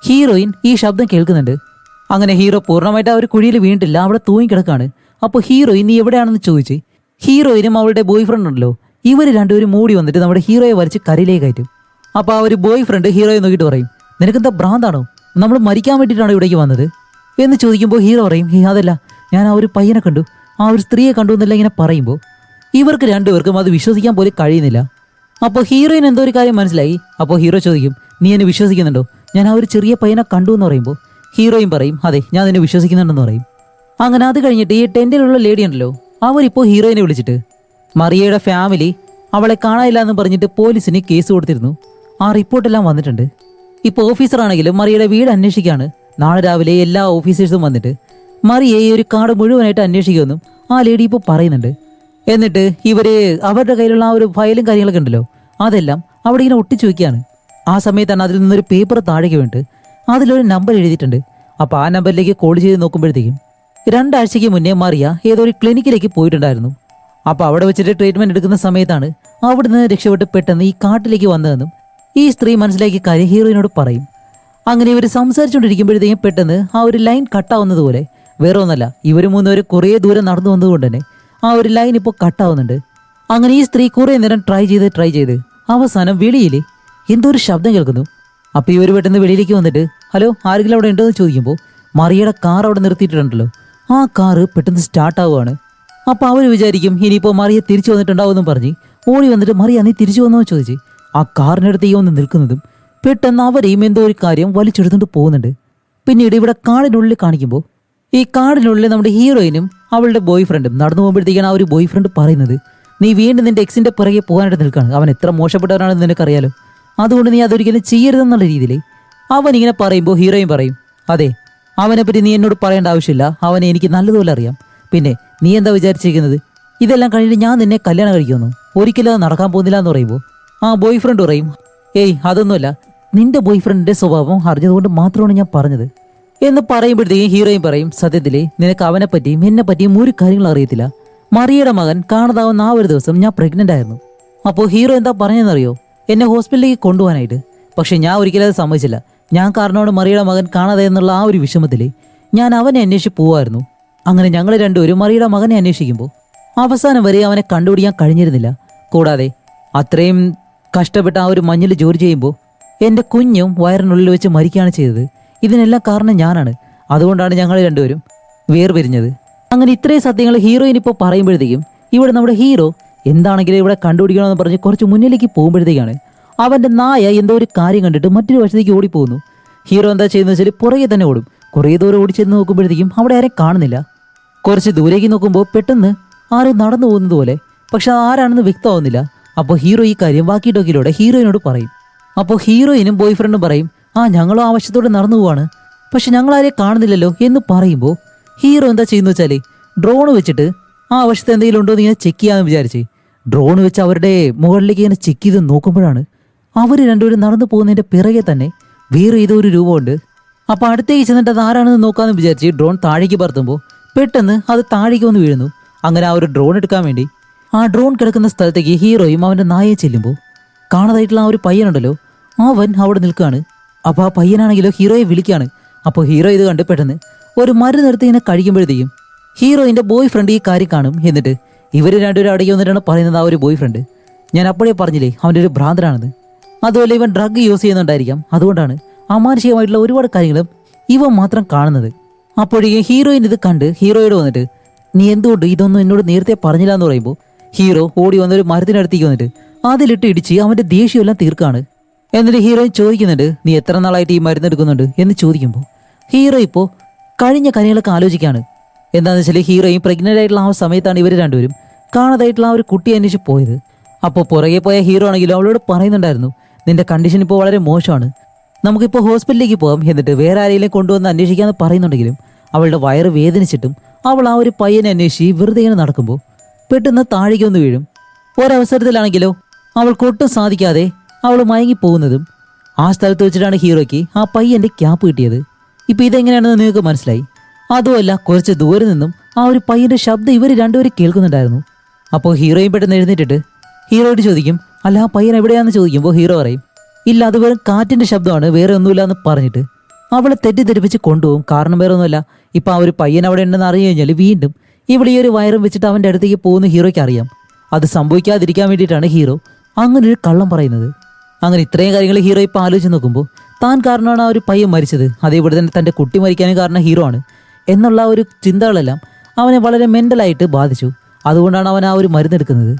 ഹീറോയിൻ ഈ ശബ്ദം കേൾക്കുന്നുണ്ട്. അങ്ങനെ ഹീറോ പൂർണ്ണമായിട്ട് ആ ഒരു കുഴിയിൽ വീണിട്ടില്ല, അവിടെ തൂങ്ങിക്കിടക്കാണ്. അപ്പോൾ ഹീറോയിൻ നീ എവിടെയാണെന്ന് ചോദിച്ച് ഹീറോയിനും അവളുടെ ബോയ് ഫ്രണ്ട് ഉണ്ടല്ലോ ഇവർ രണ്ടുപേരും മൂടി വന്നിട്ട് നമ്മുടെ ഹീറോയെ വലിച്ച് കരയിലേക്ക് കയറ്റും. അപ്പോൾ ആ ഒരു ബോയ് ഫ്രണ്ട് ഹീറോയെ നോക്കിയിട്ട് പറയും നിനക്കെന്താ ഭ്രാന്താണോ, നമ്മൾ മരിക്കാൻ വേണ്ടിയിട്ടാണ് ഇവിടേക്ക് വന്നത് എന്ന് ചോദിക്കുമ്പോൾ ഹീറോ പറയും, അതല്ല, ഞാൻ ആ ഒരു പയ്യനെ കണ്ടു, ആ ഒരു സ്ത്രീയെ കണ്ടു എന്നല്ല ഇങ്ങനെ പറയുമ്പോൾ ഇവർക്ക് രണ്ടുപേർക്കും അത് വിശ്വസിക്കാൻ പോലും കഴിയുന്നില്ല. അപ്പോൾ ഹീറോയിന് എന്തോ ഒരു കാര്യം മനസ്സിലായി. അപ്പോൾ ഹീറോ ചോദിക്കും, നീ എന്നെ വിശ്വസിക്കുന്നുണ്ടോ? ഞാൻ ആ ഒരു ചെറിയ പയ്യനെ കണ്ടു എന്ന് പറയുമ്പോൾ ഹീറോയും പറയും, അതെ, ഞാൻ നിന്നെ വിശ്വസിക്കുന്നുണ്ടെന്ന് പറയും. അങ്ങനെ അത് കഴിഞ്ഞിട്ട് ഈ ടെൻറ്റിലുള്ള ലേഡി ഉണ്ടല്ലോ, അവരിപ്പോൾ ഹീറോയിനെ വിളിച്ചിട്ട് മറിയയുടെ ഫാമിലി അവളെ കാണാനില്ല എന്ന് പറഞ്ഞിട്ട് പോലീസിന് കേസ് കൊടുത്തിരുന്നു. ആ റിപ്പോർട്ടെല്ലാം വന്നിട്ടുണ്ട്. ഇപ്പോൾ ഓഫീസറാണെങ്കിലും മറിയയുടെ വീട് അന്വേഷിക്കുകയാണ്. നാളെ രാവിലെ എല്ലാ ഓഫീസേഴ്സും വന്നിട്ട് മറിയെ ഈ ഒരു കാർഡ് മുഴുവനായിട്ട് അന്വേഷിക്കുമെന്നും ആ ലേഡി ഇപ്പോൾ പറയുന്നുണ്ട്. എന്നിട്ട് ഇവര് അവരുടെ കയ്യിലുള്ള ആ ഒരു ഫയലും കാര്യങ്ങളൊക്കെ ഉണ്ടല്ലോ, അതെല്ലാം അവിടെ ഇങ്ങനെ ഒട്ടിച്ചു വെക്കുകയാണ്. ആ സമയത്താണ് അതിൽ നിന്നൊരു പേപ്പർ താഴേക്ക് വേണ്ടിട്ട് അതിലൊരു നമ്പർ എഴുതിയിട്ടുണ്ട്. അപ്പോൾ ആ നമ്പറിലേക്ക് കോൾ ചെയ്ത് നോക്കുമ്പോഴത്തേക്കും 2 ആഴ്ചയ്ക്ക് മുന്നേ മറിയ ഏതോ ഒരു ക്ലിനിക്കിലേക്ക് പോയിട്ടുണ്ടായിരുന്നു. അപ്പോൾ അവിടെ വെച്ചിട്ട് ട്രീറ്റ്മെൻറ്റ് എടുക്കുന്ന സമയത്താണ് അവിടെ നിന്ന് രക്ഷപ്പെട്ട് പെട്ടെന്ന് ഈ കാട്ടിലേക്ക് വന്നതെന്നും ഈ സ്ത്രീ മനസ്സിലാക്കിയ കാര്യം ഹീറോയിനോട് പറയും. അങ്ങനെ ഇവർ സംസാരിച്ചുകൊണ്ടിരിക്കുമ്പോഴത്തേക്കും പെട്ടെന്ന് ആ ഒരു ലൈൻ കട്ടാവുന്നതുപോലെ, വേറെ ഒന്നല്ല, ഇവർ മൂന്നുപേര് കുറേ ദൂരം നടന്നു വന്നതുകൊണ്ട് തന്നെ ആ ഒരു ലൈൻ ഇപ്പോൾ കട്ടാവുന്നുണ്ട്. അങ്ങനെ ഈ സ്ത്രീ കുറേ നേരം ട്രൈ ചെയ്ത് അവസാനം വെളിയിൽ എന്തോ ഒരു ശബ്ദം കേൾക്കുന്നു. അപ്പോൾ ഇവർ പെട്ടെന്ന് വെളിയിലേക്ക് വന്നിട്ട്, ഹലോ, ആരെങ്കിലും അവിടെ ഉണ്ടോ എന്ന് ചോദിക്കുമ്പോൾ മറിയയുടെ കാർ അവിടെ നിർത്തിയിട്ടുണ്ടല്ലോ, ആ കാറ് പെട്ടെന്ന് സ്റ്റാർട്ടാവുകയാണ്. അപ്പോൾ അവർ വിചാരിക്കും ഇനിയിപ്പോൾ മറിയ തിരിച്ചു വന്നിട്ടുണ്ടാവുമെന്നും പറഞ്ഞ് ഓടി വന്നിട്ട്, മറിയ നീ തിരിച്ചു വന്നോ ചോദിച്ച് ആ കാറിനടുത്തേക്ക് വന്ന് നിൽക്കുന്നതും പെട്ടെന്ന് അവരെയും എന്തോ ഒരു കാര്യം വലിച്ചെടുത്തുകൊണ്ട് പോകുന്നുണ്ട്. പിന്നീട് ഇവിടെ കാടിനുള്ളിൽ കാണിക്കുമ്പോൾ ഈ കാടിനുള്ളിൽ നമ്മുടെ ഹീറോയിനും അവളുടെ ബോയ് ഫ്രണ്ടും നടന്നു പോകുമ്പോഴത്തേക്കാണ് ആ ഒരു ബോയ് ഫ്രണ്ട് പറയുന്നത്, നീ വീണ്ടും നിന്റെ എക്സിന്റെ പിറകെ പോകാനായിട്ട് നിൽക്കുകയാണ്, അവൻ എത്ര മോശപ്പെട്ടവനാണെന്ന് നിനക്കറിയാലോ, അതുകൊണ്ട് നീ അതൊരിക്കലും ചെയ്യരുതെന്നുള്ള രീതിയിൽ അവൻ ഇങ്ങനെ പറയുമ്പോൾ ഹീറോയും പറയും, അതെ, അവനെപ്പറ്റി നീ എന്നോട് പറയേണ്ട ആവശ്യമില്ല, അവനെ എനിക്ക് നല്ലതുപോലെ അറിയാം. പിന്നെ നീ എന്താ വിചാരിച്ചിരിക്കുന്നത്, ഇതെല്ലാം കഴിഞ്ഞിട്ട് ഞാൻ നിന്നെ കല്യാണം കഴിക്കുമെന്നു? ഒരിക്കലും അത് നടക്കാൻ പോകുന്നില്ല എന്ന് പറയുമ്പോൾ ആ ബോയ് ഫ്രണ്ട് പറയും, ഏയ് അതൊന്നുമല്ല, നിന്റെ ബോയ് ഫ്രണ്ടിന്റെ സ്വഭാവം അറിഞ്ഞതുകൊണ്ട് മാത്രമാണ് ഞാൻ പറഞ്ഞത് എന്ന് പറയുമ്പോഴത്തേക്കും ഹീറോയും പറയും, സത്യത്തിലെ നിനക്ക് അവനെ പറ്റിയും എന്നെ പറ്റിയും ഒരു കാര്യങ്ങളും അറിയത്തില്ല. മറിയയുടെ മകൻ കാണാതാവുന്ന ആ ഒരു ദിവസം ഞാൻ പ്രഗ്നന്റ് ആയിരുന്നു. അപ്പോൾ ഹീറോ എന്താ പറഞ്ഞതെന്നറിയോ, എന്നെ ഹോസ്പിറ്റലിലേക്ക് കൊണ്ടുപോകാനായിട്ട്. പക്ഷെ ഞാൻ ഒരിക്കലും അത് സമ്മതിച്ചില്ല. ഞാൻ കാരണമാണ് മറിയയുടെ മകൻ കാണാതെ എന്നുള്ള ആ ഒരു വിഷമത്തിൽ ഞാൻ അവനെ അന്വേഷിച്ച് പോവായിരുന്നു. അങ്ങനെ ഞങ്ങൾ രണ്ടുപേരും മറിയയുടെ മകനെ അന്വേഷിക്കുമ്പോൾ അവസാനം വരെ അവനെ കണ്ടുപിടിക്കാൻ കഴിഞ്ഞിരുന്നില്ല. കൂടാതെ അത്രയും കഷ്ടപ്പെട്ട ആ ഒരു മഞ്ഞിൽ ജോലി ചെയ്യുമ്പോൾ എൻ്റെ കുഞ്ഞും വയറിനുള്ളിൽ വെച്ച് മരിക്കുകയാണ് ചെയ്തത്. ഇതിനെല്ലാം കാരണം ഞാനാണ്. അതുകൊണ്ടാണ് ഞങ്ങൾ രണ്ടുപേരും വേർപിരിഞ്ഞത്. അങ്ങനെ ഇത്രയും സത്യങ്ങൾ ഹീറോയിൻ ഇപ്പോൾ പറയുമ്പോഴത്തേക്കും ഇവിടെ നമ്മുടെ ഹീറോ എന്താണെങ്കിലും ഇവിടെ കണ്ടുപിടിക്കണമെന്ന് പറഞ്ഞ് കുറച്ച് മുന്നിലേക്ക് പോകുമ്പോഴത്തേക്കാണ് അവൻ്റെ നായ എന്തോ ഒരു കാര്യം കണ്ടിട്ട് മറ്റൊരു വശത്തേക്ക് ഓടിപ്പോകുന്നു. ഹീറോ എന്താ ചെയ്യുന്നത് വെച്ചാൽ പുറകെ തന്നെ ഓടും. കുറേ ദൂരം ഓടിച്ചെന്ന് നോക്കുമ്പോഴത്തേക്കും അവിടെ ആരെയും കാണുന്നില്ല. കുറച്ച് ദൂരേക്ക് നോക്കുമ്പോൾ പെട്ടെന്ന് ആരും നടന്നു പോകുന്നത് പോലെ, പക്ഷെ ആരാണെന്ന് വ്യക്തമാവുന്നില്ല. അപ്പോൾ ഹീറോ ഈ കാര്യം വാക്കി ടോക്കിലൂടെ ഹീറോയിനോട് പറയും. അപ്പോൾ ഹീറോയിനും ബോയ് ഫ്രണ്ടും പറയും, ഞങ്ങളും ആവശ്യത്തോടെ നടന്നു പോവാണ്, പക്ഷെ ഞങ്ങളാരെയും കാണുന്നില്ലല്ലോ എന്ന് പറയുമ്പോൾ ഹീറോ എന്താ ചെയ്യുന്ന വെച്ചാൽ ഡ്രോൺ വെച്ചിട്ട് ആ വശത്ത് എന്തെങ്കിലും ഉണ്ടോ എന്ന് ഇങ്ങനെ ചെക്ക് ചെയ്യാമെന്ന് വിചാരിച്ച് ഡ്രോൺ വെച്ച് അവരുടെ മുകളിലേക്ക് ഇങ്ങനെ ചെക്ക് ചെയ്ത് നോക്കുമ്പോഴാണ് അവർ രണ്ടുപേരും നടന്നു പോകുന്നതിൻ്റെ പിറകെ തന്നെ വേറെ ഏതോ ഒരു രൂപമുണ്ട്. അപ്പോൾ അടുത്തേക്ക് ചെന്നിട്ട് അത് ആരാണെന്ന് നോക്കാമെന്ന് വിചാരിച്ച് ഡ്രോൺ താഴേക്ക് പറത്തുമ്പോൾ പെട്ടെന്ന് അത് താഴേക്ക് വന്ന് വീഴുന്നു. അങ്ങനെ ആ ഒരു ഡ്രോൺ എടുക്കാൻ വേണ്ടി ആ ഡ്രോൺ കിടക്കുന്ന സ്ഥലത്തേക്ക് ഹീറോയും അവൻ്റെ നായയെ ചെല്ലുമ്പോൾ കാണാതായിട്ടുള്ള ആ ഒരു പയ്യനുണ്ടല്ലോ, അവൻ അവിടെ നിൽക്കുകയാണ്. അപ്പോൾ ആ പയ്യനാണെങ്കിലോ ഹീറോയെ വിളിക്കുകയാണ്. അപ്പോൾ ഹീറോ ഇത് കണ്ട് പെട്ടെന്ന് ഒരു മരുന്നെടുത്ത് ഇങ്ങനെ കഴിക്കുമ്പോഴത്തേക്കും ഹീറോയിൻ്റെ ബോയ് ഫ്രണ്ട് ഈ കാര്യം കാണും. എന്നിട്ട് ഇവർ രണ്ടുപേരും അടങ്ങി വന്നിട്ടാണ് പറയുന്നത്, ആ ഒരു ബോയ് ഫ്രണ്ട്, ഞാൻ അപ്പോഴേ പറഞ്ഞില്ലേ അവൻ്റെ ഒരു ഭ്രാന്തനാണെന്ന്, അതുപോലെ ഇവൻ ഡ്രഗ് യൂസ് ചെയ്യുന്നുണ്ടായിരിക്കാം, അതുകൊണ്ടാണ് അമാനുഷികമായിട്ടുള്ള ഒരുപാട് കാര്യങ്ങളും ഇവൻ മാത്രം കാണുന്നത്. അപ്പോഴേക്കും ഹീറോയിൻ ഇത് കണ്ട് ഹീറോയോട് വന്നിട്ട്, നീ എന്തുകൊണ്ട് ഇതൊന്നും എന്നോട് നേരത്തെ പറഞ്ഞില്ല എന്ന് പറയുമ്പോൾ ഹീറോ ഓടി വന്നൊരു മരത്തിനടുത്തേക്ക് വന്നിട്ട് അതിലിട്ട് ഇടിച്ച് അവൻ്റെ ദേഷ്യമെല്ലാം തീർക്കാണ്. എന്നിട്ട് ഹീറോയിൻ ചോദിക്കുന്നുണ്ട്, നീ എത്ര നാളായിട്ട് ഈ മരുന്ന് എടുക്കുന്നുണ്ട് എന്ന് ചോദിക്കുമ്പോൾ ഹീറോ ഇപ്പോൾ കഴിഞ്ഞ കാര്യങ്ങളൊക്കെ ആലോചിക്കുകയാണ്. എന്താണെന്ന് വെച്ചാൽ ഹീറോയിൻ പ്രഗ്നൻ്റ് ആയിട്ടുള്ള ആ സമയത്താണ് ഇവർ രണ്ടുപേരും കാണാതായിട്ടുള്ള ആ ഒരു കുട്ടിയെ അന്വേഷിച്ച് പോയത്. അപ്പോൾ പുറകെ പോയ ഹീറോ ആണെങ്കിലും അവളോട് പറയുന്നുണ്ടായിരുന്നു, നിന്റെ കണ്ടീഷൻ ഇപ്പോൾ വളരെ മോശമാണ്, നമുക്കിപ്പോൾ ഹോസ്പിറ്റലിലേക്ക് പോകാം, എന്നിട്ട് വേറെ ആരെങ്കിലും കൊണ്ടുവന്ന് അന്വേഷിക്കാമെന്ന് പറയുന്നുണ്ടെങ്കിലും അവളുടെ വയറ് വേദനിച്ചിട്ടും അവൾ ആ ഒരു പയ്യനെ അന്വേഷിച്ച് വെറുതെ ഇങ്ങനെ നടക്കുമ്പോൾ പെട്ടെന്ന് താഴേക്ക് ഒന്ന് വീഴും. ഒരവസരത്തിലാണെങ്കിലോ അവൾക്കൊട്ടും സാധിക്കാതെ അവൾ മയങ്ങിപ്പോകുന്നതും ആ സ്ഥലത്ത് വെച്ചിട്ടാണ് ഹീറോയ്ക്ക് ആ പയ്യൻ്റെ ക്യാപ്പ് കിട്ടിയത്. ഇപ്പം ഇതെങ്ങനെയാണെന്ന് നിങ്ങൾക്ക് മനസ്സിലായി. അതുമല്ല, കുറച്ച് ദൂരെ നിന്നും ആ ഒരു പയ്യൻ്റെ ശബ്ദം ഇവർ രണ്ടുപേരും കേൾക്കുന്നുണ്ടായിരുന്നു. അപ്പോൾ ഹീറോയും പെട്ടെന്ന് എഴുന്നേറ്റിട്ട് ഹീറോയോട് ചോദിക്കും, അല്ല ആ പയ്യൻ എവിടെയാണെന്ന് ചോദിക്കുമ്പോൾ ഹീറോ പറയും, ഇല്ല അത് വെറും കാറ്റിൻ്റെ ശബ്ദമാണ്, വേറെ ഒന്നുമില്ല എന്ന് പറഞ്ഞിട്ട് അവളെ തെറ്റിദ്ധരിപ്പിച്ച് കൊണ്ടുപോകും. കാരണം വേറെ ഒന്നുമല്ല, ഇപ്പം ആ ഒരു പയ്യൻ അവിടെ ഉണ്ടെന്ന് അറിഞ്ഞു കഴിഞ്ഞാൽ വീണ്ടും ഇവിടെ ഈ ഒരു വയറും വെച്ചിട്ട് അവൻ്റെ അടുത്തേക്ക് പോകുന്ന ഹീറോയ്ക്ക് അറിയാം. അത് സംഭവിക്കാതിരിക്കാൻ വേണ്ടിയിട്ടാണ് ഹീറോ അങ്ങനെ ഒരു കള്ളം പറയുന്നത്. അങ്ങനെ ഇത്രയും കാര്യങ്ങൾ ഹീറോ ഇപ്പോൾ ആലോചിച്ച് നോക്കുമ്പോൾ താൻ കാരണമാണ് ആ ഒരു പയ്യൻ മരിച്ചത്, അതേപോലെ തന്നെ തൻ്റെ കുട്ടി മരിക്കാനും കാരണം ഹീറോ ആണ് എന്നുള്ള ഒരു ചിന്തകളെല്ലാം അവനെ വളരെ മെൻ്റലായിട്ട് ബാധിച്ചു. അതുകൊണ്ടാണ് അവൻ ആ ഒരു മരുന്നെടുക്കുന്നത്.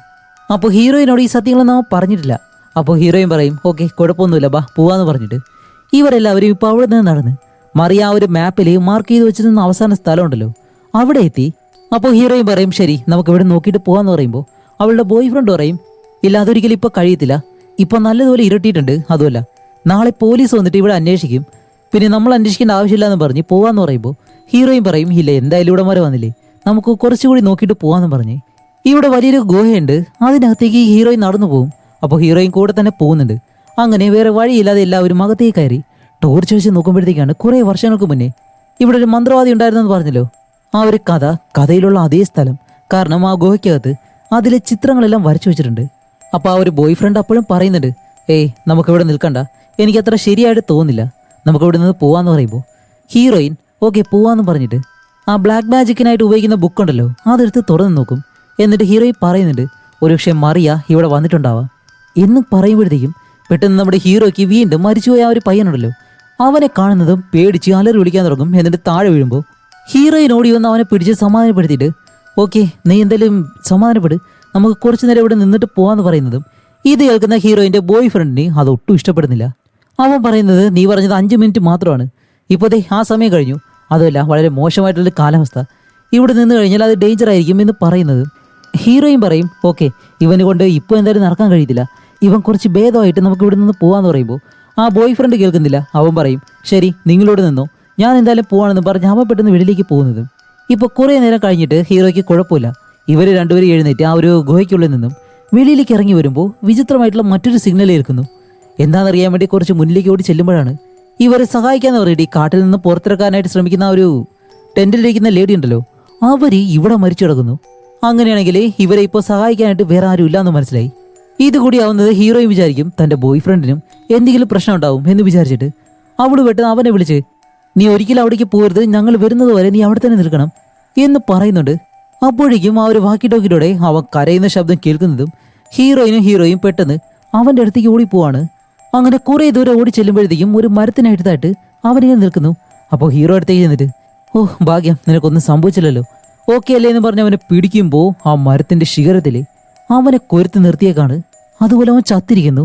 അപ്പോൾ ഹീറോയിനോട് ഈ സത്യങ്ങളൊന്നും അവൻ പറഞ്ഞിട്ടില്ല. അപ്പോൾ ഹീറോയിൻ പറയും ഓക്കെ കുഴപ്പമൊന്നുമില്ല, ബാ പോവാന്ന് പറഞ്ഞിട്ട് ഇവരെല്ലാവരും ഇപ്പോൾ അവിടെ നിന്ന് നടന്ന് മറിയ ആ ഒരു മാപ്പിൽ മാർക്ക് ചെയ്ത് വെച്ചിരുന്ന അവസാന സ്ഥലമുണ്ടല്ലോ അവിടെ എത്തി. അപ്പോൾ ഹീറോയിൻ പറയും ശരി നമുക്ക് ഇവിടെ നോക്കിയിട്ട് പോകാന്ന് പറയുമ്പോൾ അവളുടെ ബോയ് ഫ്രണ്ട് പറയും ഇല്ല അതൊരിക്കലും ഇപ്പോൾ കഴിയത്തില്ല, ഇപ്പം നല്ലതുപോലെ ഇരട്ടിയിട്ടുണ്ട്, അതുമല്ല നാളെ പോലീസ് വന്നിട്ട് ഇവിടെ അന്വേഷിക്കും, പിന്നെ നമ്മൾ അന്വേഷിക്കേണ്ട ആവശ്യമില്ല എന്ന് പറഞ്ഞ് പോവാന്ന് പറയുമ്പോൾ ഹീറോയിൻ പറയും ഇല്ല എന്തായാലും ഇവിടെ വരെ വന്നില്ലേ നമുക്ക് കുറച്ചുകൂടി നോക്കിയിട്ട് പോവാന്ന് പറഞ്ഞ് ഇവിടെ വലിയൊരു ഗുഹയുണ്ട്, അതിനകത്തേക്ക് ഈ ഹീറോയിൻ നടന്നു പോകും. അപ്പോൾ ഹീറോയിൻ കൂടെ തന്നെ പോകുന്നുണ്ട്. അങ്ങനെ വേറെ വഴിയില്ലാതെ എല്ലാവരും അകത്തേക്ക് കയറി ടോർച്ച് വെച്ച് നോക്കുമ്പോഴത്തേക്കാണ് കുറേ വർഷങ്ങൾക്ക് മുന്നേ ഇവിടെ ഒരു മന്ത്രവാദി ഉണ്ടായിരുന്നെന്ന് പറഞ്ഞല്ലോ, ആ ഒരു കഥയിലുള്ള അതേ സ്ഥലം. കാരണം ആ ഗുഹയ്ക്കകത്ത് അതിലെ ചിത്രങ്ങളെല്ലാം വരച്ചു വെച്ചിട്ടുണ്ട്. അപ്പോൾ ആ ഒരു ബോയ് ഫ്രണ്ട് അപ്പോഴും പറയുന്നുണ്ട് ഏയ് നമുക്കിവിടെ നിൽക്കണ്ട, എനിക്കത്ര ശരിയായിട്ട് തോന്നില്ല, നമുക്കിവിടെ നിന്ന് പോവാന്ന് പറയുമ്പോൾ ഹീറോയിൻ ഓക്കെ പോവാന്ന് പറഞ്ഞിട്ട് ആ ബ്ലാക്ക് മാജിക്കിനായിട്ട് ഉപയോഗിക്കുന്ന ബുക്കുണ്ടല്ലോ അതെടുത്ത് തുറന്നു നോക്കും. എന്നിട്ട് ഹീറോയിൻ പറയുന്നുണ്ട് ഒരുപക്ഷെ മറിയ ഇവിടെ വന്നിട്ടുണ്ടാവാം എന്ന് പറയുമ്പോഴത്തേക്കും പെട്ടെന്ന് നമ്മുടെ ഹീറോയ്ക്ക് വീണ്ടും മരിച്ചുപോയ ആ ഒരു പയ്യനുണ്ടല്ലോ അവനെ കാണുന്നതും പേടിച്ച് അലറി വിളിക്കാൻ തുടങ്ങും. എന്നിട്ട് താഴെ വീഴുമ്പോൾ ഹീറോയിൻ ഓടി വന്ന് അവനെ പിടിച്ച് സമാധാനപ്പെടുത്തിയിട്ട് ഓക്കെ നീ എന്തായാലും സമാധാനപ്പെട്, നമുക്ക് കുറച്ചു നേരം ഇവിടെ നിന്നിട്ട് പോവാന്ന് പറയുന്നതും ഇത് കേൾക്കുന്ന ഹീറോയിൻ്റെ ബോയ് ഫ്രണ്ടിന് അതൊട്ടും ഇഷ്ടപ്പെടുന്നില്ല. അവൻ പറയുന്നത് നീ പറഞ്ഞത് 5 മിനിറ്റ് മാത്രമാണ്, ഇപ്പോഴത്തെ ആ സമയം കഴിഞ്ഞു, അതുമല്ല വളരെ മോശമായിട്ടുള്ളൊരു കാലാവസ്ഥ, ഇവിടെ നിന്ന് കഴിഞ്ഞാൽ അത് ഡേഞ്ചർ ആയിരിക്കും എന്ന് പറയുന്നത്. ഹീറോയിൻ പറയും ഓക്കെ ഇവനെ കൊണ്ട് ഇപ്പോൾ എന്തായാലും നടക്കാൻ കഴിയത്തില്ല, ഇവൻ കുറച്ച് ഭേദമായിട്ട് നമുക്ക് ഇവിടെ നിന്ന് പോകാമെന്ന് പറയുമ്പോൾ ആ ബോയ് ഫ്രണ്ട് കേൾക്കുന്നില്ല. അവൻ പറയും ശരി നിങ്ങളോട് നിന്നോ, ഞാൻ എന്തായാലും പോവാണെന്ന് പറഞ്ഞ് അവൻ പെട്ടെന്ന് വെളിയിലേക്ക് പോകുന്നത്. ഇപ്പോൾ കുറേ നേരം കഴിഞ്ഞിട്ട് ഹീറോയ്ക്ക് കുഴപ്പമില്ല, ഇവർ രണ്ടുപേരും എഴുന്നേറ്റ് ആ ഒരു ഗുഹയ്ക്കുള്ളിൽ നിന്നും വെളിയിലേക്ക് ഇറങ്ങി വരുമ്പോൾ വിചിത്രമായിട്ടുള്ള മറ്റൊരു സിഗ്നൽ ഏൽക്കുന്നു. എന്താണെന്നറിയാൻ വേണ്ടി കുറച്ച് മുന്നിലേക്ക് ഓടി ചെല്ലുമ്പോഴാണ് ഇവരെ സഹായിക്കാന്ന് പറഞ്ഞിട്ട് ഈ കാട്ടിൽ നിന്ന് പുറത്തിറക്കാനായിട്ട് ശ്രമിക്കുന്ന ആ ഒരു ടെന്റിലിരിക്കുന്ന ലേഡി ഉണ്ടല്ലോ അവർ ഇവിടെ മരിച്ചു കിടക്കുന്നു. അങ്ങനെയാണെങ്കിൽ ഇവരെ ഇപ്പോൾ സഹായിക്കാനായിട്ട് വേറെ ആരും ഇല്ലാന്ന് മനസ്സിലായി. ഇതുകൂടി ആവുന്നത് ഹീറോയും വിചാരിക്കും തൻ്റെ ബോയ് ഫ്രണ്ടിനും എന്തെങ്കിലും പ്രശ്നം ഉണ്ടാവും എന്ന് വിചാരിച്ചിട്ട് അവൾ പെട്ടെന്ന് അവനെ വിളിച്ച് നീ ഒരിക്കലും അവിടേക്ക് പോകരുത്, ഞങ്ങൾ വരുന്നത് വരെ നീ അവിടെ തന്നെ നിൽക്കണം എന്ന് പറയുന്നുണ്ട്. അപ്പോഴേക്കും ആ ഒരു വാക്കി ടോക്കിലൂടെ അവൻ കരയുന്ന ശബ്ദം കേൾക്കുന്നതും ഹീറോയും പെട്ടെന്ന് അവൻ്റെ അടുത്തേക്ക് ഓടിപ്പോവാണ്. അങ്ങനെ കുറേ ദൂരം ഓടി ചെല്ലുമ്പോഴത്തേക്കും ഒരു മരത്തിനടുത്തായിട്ട് അവനിങ്ങനെ നിൽക്കുന്നു. അപ്പോൾ ഹീറോ അടുത്തേക്ക് ചെന്നിട്ട് ഓ ഭാഗ്യം നിനക്കൊന്നും സംഭവിച്ചില്ലല്ലോ ഓക്കെ അല്ലേ എന്ന് പറഞ്ഞ് അവനെ പിടിക്കുമ്പോൾ ആ മരത്തിൻ്റെ ശിഖരത്തിൽ അവനെ കൊരുത്ത് നിർത്തിയേക്കാണ്, അതുപോലെ അവൻ ചത്തിരിക്കുന്നു.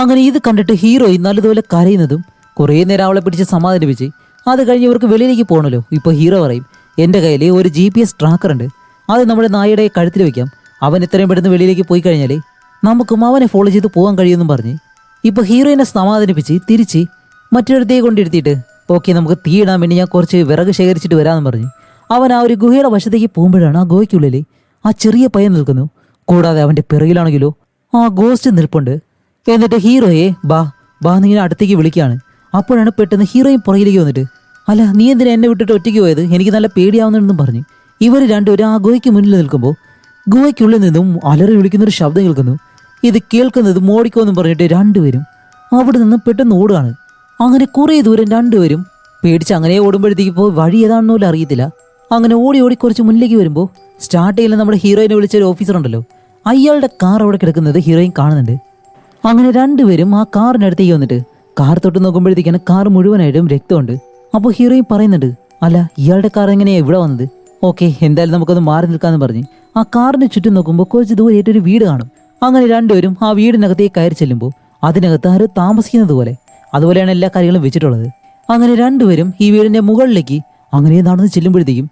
അങ്ങനെ ഇത് കണ്ടിട്ട് ഹീറോയിൻ നല്ലതുപോലെ കരയുന്നതും കുറേ നേരം അവളെ പിടിച്ച് സമാധാനിപ്പിച്ച് അത് കഴിഞ്ഞ് ഇവർക്ക് വെളിയിലേക്ക് പോകണമല്ലോ. ഇപ്പോൾ ഹീറോ പറയും എൻ്റെ കയ്യിൽ ഒരു GPS ട്രാക്കർ ഉണ്ട്, അത് നമ്മുടെ നായയുടെ കഴുത്തിൽ വെക്കാം, അവൻ എത്രയും പെട്ടെന്ന് വെളിയിലേക്ക് പോയി കഴിഞ്ഞാൽ നമുക്കും അവനെ ഫോളോ ചെയ്ത് പോകാൻ കഴിയുമെന്നും പറഞ്ഞ് ഇപ്പോൾ ഹീറോയിനെ സമാധാനിപ്പിച്ച് തിരിച്ച് മറ്റൊരിടത്തേക്ക് കൊണ്ടിരുത്തിയിട്ട് ഓക്കെ നമുക്ക് തീയിടാൻ വേണ്ടി ഞാൻ കുറച്ച് വിറക് ശേഖരിച്ചിട്ട് വരാമെന്ന് പറഞ്ഞ് അവൻ ആ ഒരു ഗുഹയുടെ വശത്തേക്ക് പോകുമ്പോഴാണ് ആ ഗുഹയ്ക്കുള്ളിൽ ആ ചെറിയ പയ്യൻ നിൽക്കുന്നു. കൂടാതെ അവൻ്റെ പിറകിലാണെങ്കിലോ ആ ഗോസ്റ്റ് നിൽപ്പുണ്ട്. എന്നിട്ട് ഹീറോയെ ബാ നീങ്ങനെ അടുത്തേക്ക് വിളിക്കുകയാണ്. അപ്പോഴാണ് പെട്ടെന്ന് ഹീറോയിൻ പുറകിലേക്ക് വന്നിട്ട് അല്ല നീ എന്തിനാ എന്നെ വിട്ടിട്ട് ഒറ്റയ്ക്ക് പോയത്, എനിക്ക് നല്ല പേടിയാവുന്നുണ്ടെന്നും പറഞ്ഞ് ഇവർ രണ്ടുപേരും ആ ഗുഹയ്ക്ക് മുന്നിൽ നിൽക്കുമ്പോൾ ഗുഹയ്ക്കുള്ളിൽ നിന്നും അലറി വിളിക്കുന്നൊരു ശബ്ദം കേൾക്കുന്നു. ഇത് കേൾക്കുന്നത് മോടിക്കോന്നും പറഞ്ഞിട്ട് രണ്ടുപേരും അവിടെ നിന്ന് പെട്ടെന്ന് ഓടുകയാണ്. അങ്ങനെ കുറേ ദൂരം രണ്ടുപേരും പേടിച്ച് അങ്ങനെ ഓടുമ്പോഴത്തേക്ക് ഇപ്പോൾ വഴി ഏതാണെന്ന് പോലും അറിയത്തില്ല. അങ്ങനെ ഓടി കുറച്ച് മുന്നിലേക്ക് വരുമ്പോൾ സ്റ്റാർട്ടിങ്ങിൽ നമ്മുടെ ഹീറോയിനെ വിളിച്ച ഒരു ഓഫീസർ ഉണ്ടല്ലോ അയാളുടെ കാർ അവിടെ കിടക്കുന്നത് ഹീറോയിൻ കാണുന്നുണ്ട്. അങ്ങനെ രണ്ടുപേരും ആ കാറിനടുത്തേക്ക് വന്നിട്ട് കാർ തൊട്ട് നോക്കുമ്പോഴത്തേക്കാണ് കാർ മുഴുവനായിട്ടും രക്തമുണ്ട്. അപ്പോൾ ഹീറോയിൻ പറയുന്നുണ്ട് അല്ല ഇയാളുടെ കാർ എങ്ങനെയാണ് ഇവിടെ വന്നത്, ഓക്കെ എന്തായാലും നമുക്കൊന്ന് മാറി നിൽക്കാമെന്ന് പറഞ്ഞ് ആ കാറിന് ചുറ്റും നോക്കുമ്പോൾ കുറച്ച് ദൂരമായിട്ടൊരു വീട് കാണും. അങ്ങനെ രണ്ടുപേരും ആ വീടിനകത്തേക്ക് കയറി ചെല്ലുമ്പോൾ അതിനകത്ത് ആരും താമസിക്കുന്നത് പോലെ അതുപോലെയാണ് എല്ലാ കാര്യങ്ങളും വെച്ചിട്ടുള്ളത്. അങ്ങനെ രണ്ടുപേരും ഈ വീടിന്റെ മുകളിലേക്ക് അങ്ങനെ നടന്ന് ചെല്ലുമ്പോഴത്തേക്കും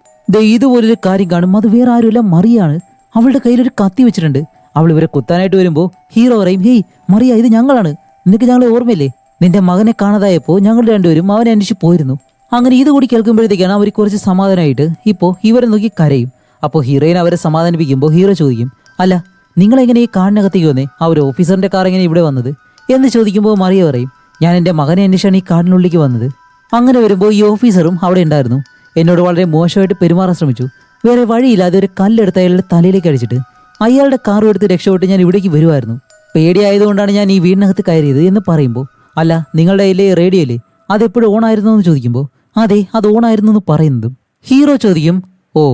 ഇതുപോലൊരു കാര്യം കാണും. അത് വേറെ ആരുമില്ല മറിയാണ്, അവളുടെ കയ്യിലൊരു കത്തി വെച്ചിട്ടുണ്ട്. അവൾ ഇവരെ കുത്താനായിട്ട് വരുമ്പോൾ ഹീറോ പറയും ഹേയ് മറിയ ഇത് ഞങ്ങളാണ്, നിനക്ക് ഞങ്ങളെ ഓർമ്മയില്ലേ, നിന്റെ മകനെ കാണാതായപ്പോൾ ഞങ്ങൾ രണ്ടുപേരും അവനെ അന്വേഷിച്ച് പോയിരുന്നു. അങ്ങനെ ഇത് കൂടി കേൾക്കുമ്പോഴത്തേക്കാണ് അവർ കുറച്ച് സമാധാനമായിട്ട് ഇപ്പോൾ ഇവരെ നോക്കി കരയും. അപ്പോൾ ഹീറോയിൻ അവരെ സമാധാനിപ്പിക്കുമ്പോൾ ഹീറോ ചോദിക്കും അല്ല നിങ്ങളെങ്ങനെ ഈ കാടിനകത്തേക്ക് വന്നേ, ആ ഒരു ഓഫീസറിന്റെ കാർ എങ്ങനെ ഇവിടെ വന്നത് എന്ന് ചോദിക്കുമ്പോൾ മറിയ പറയും ഞാൻ എൻ്റെ മകനെ അന്വേഷിച്ചാണ് ഈ കാടിനുള്ളിലേക്ക് വന്നത്. അങ്ങനെ വരുമ്പോൾ ഈ ഓഫീസറും അവിടെ ഉണ്ടായിരുന്നു, എന്നോട് വളരെ മോശമായിട്ട് പെരുമാറാൻ ശ്രമിച്ചു, വേറെ വഴിയില്ലാതെ ഒരു കല്ലെടുത്ത് അയാളുടെ തലയിലേക്ക് അടിച്ചിട്ട് അയാളുടെ കാറും എടുത്ത് രക്ഷപ്പെട്ട് ഞാൻ ഇവിടേക്ക് വരുമായിരുന്നു, പേടിയായതുകൊണ്ടാണ് ഞാൻ ഈ വീടിനകത്ത് കയറിയത് എന്ന് പറയുമ്പോൾ അല്ല നിങ്ങളുടെ കയ്യിലെ റേഡിയോയില്ലേ അതെപ്പോഴും ഓണായിരുന്നു എന്ന് ചോദിക്കുമ്പോൾ അതെ അത് ഓണായിരുന്നു എന്ന് പറയുന്നതും ഹീറോ ചോദിക്കും ഓ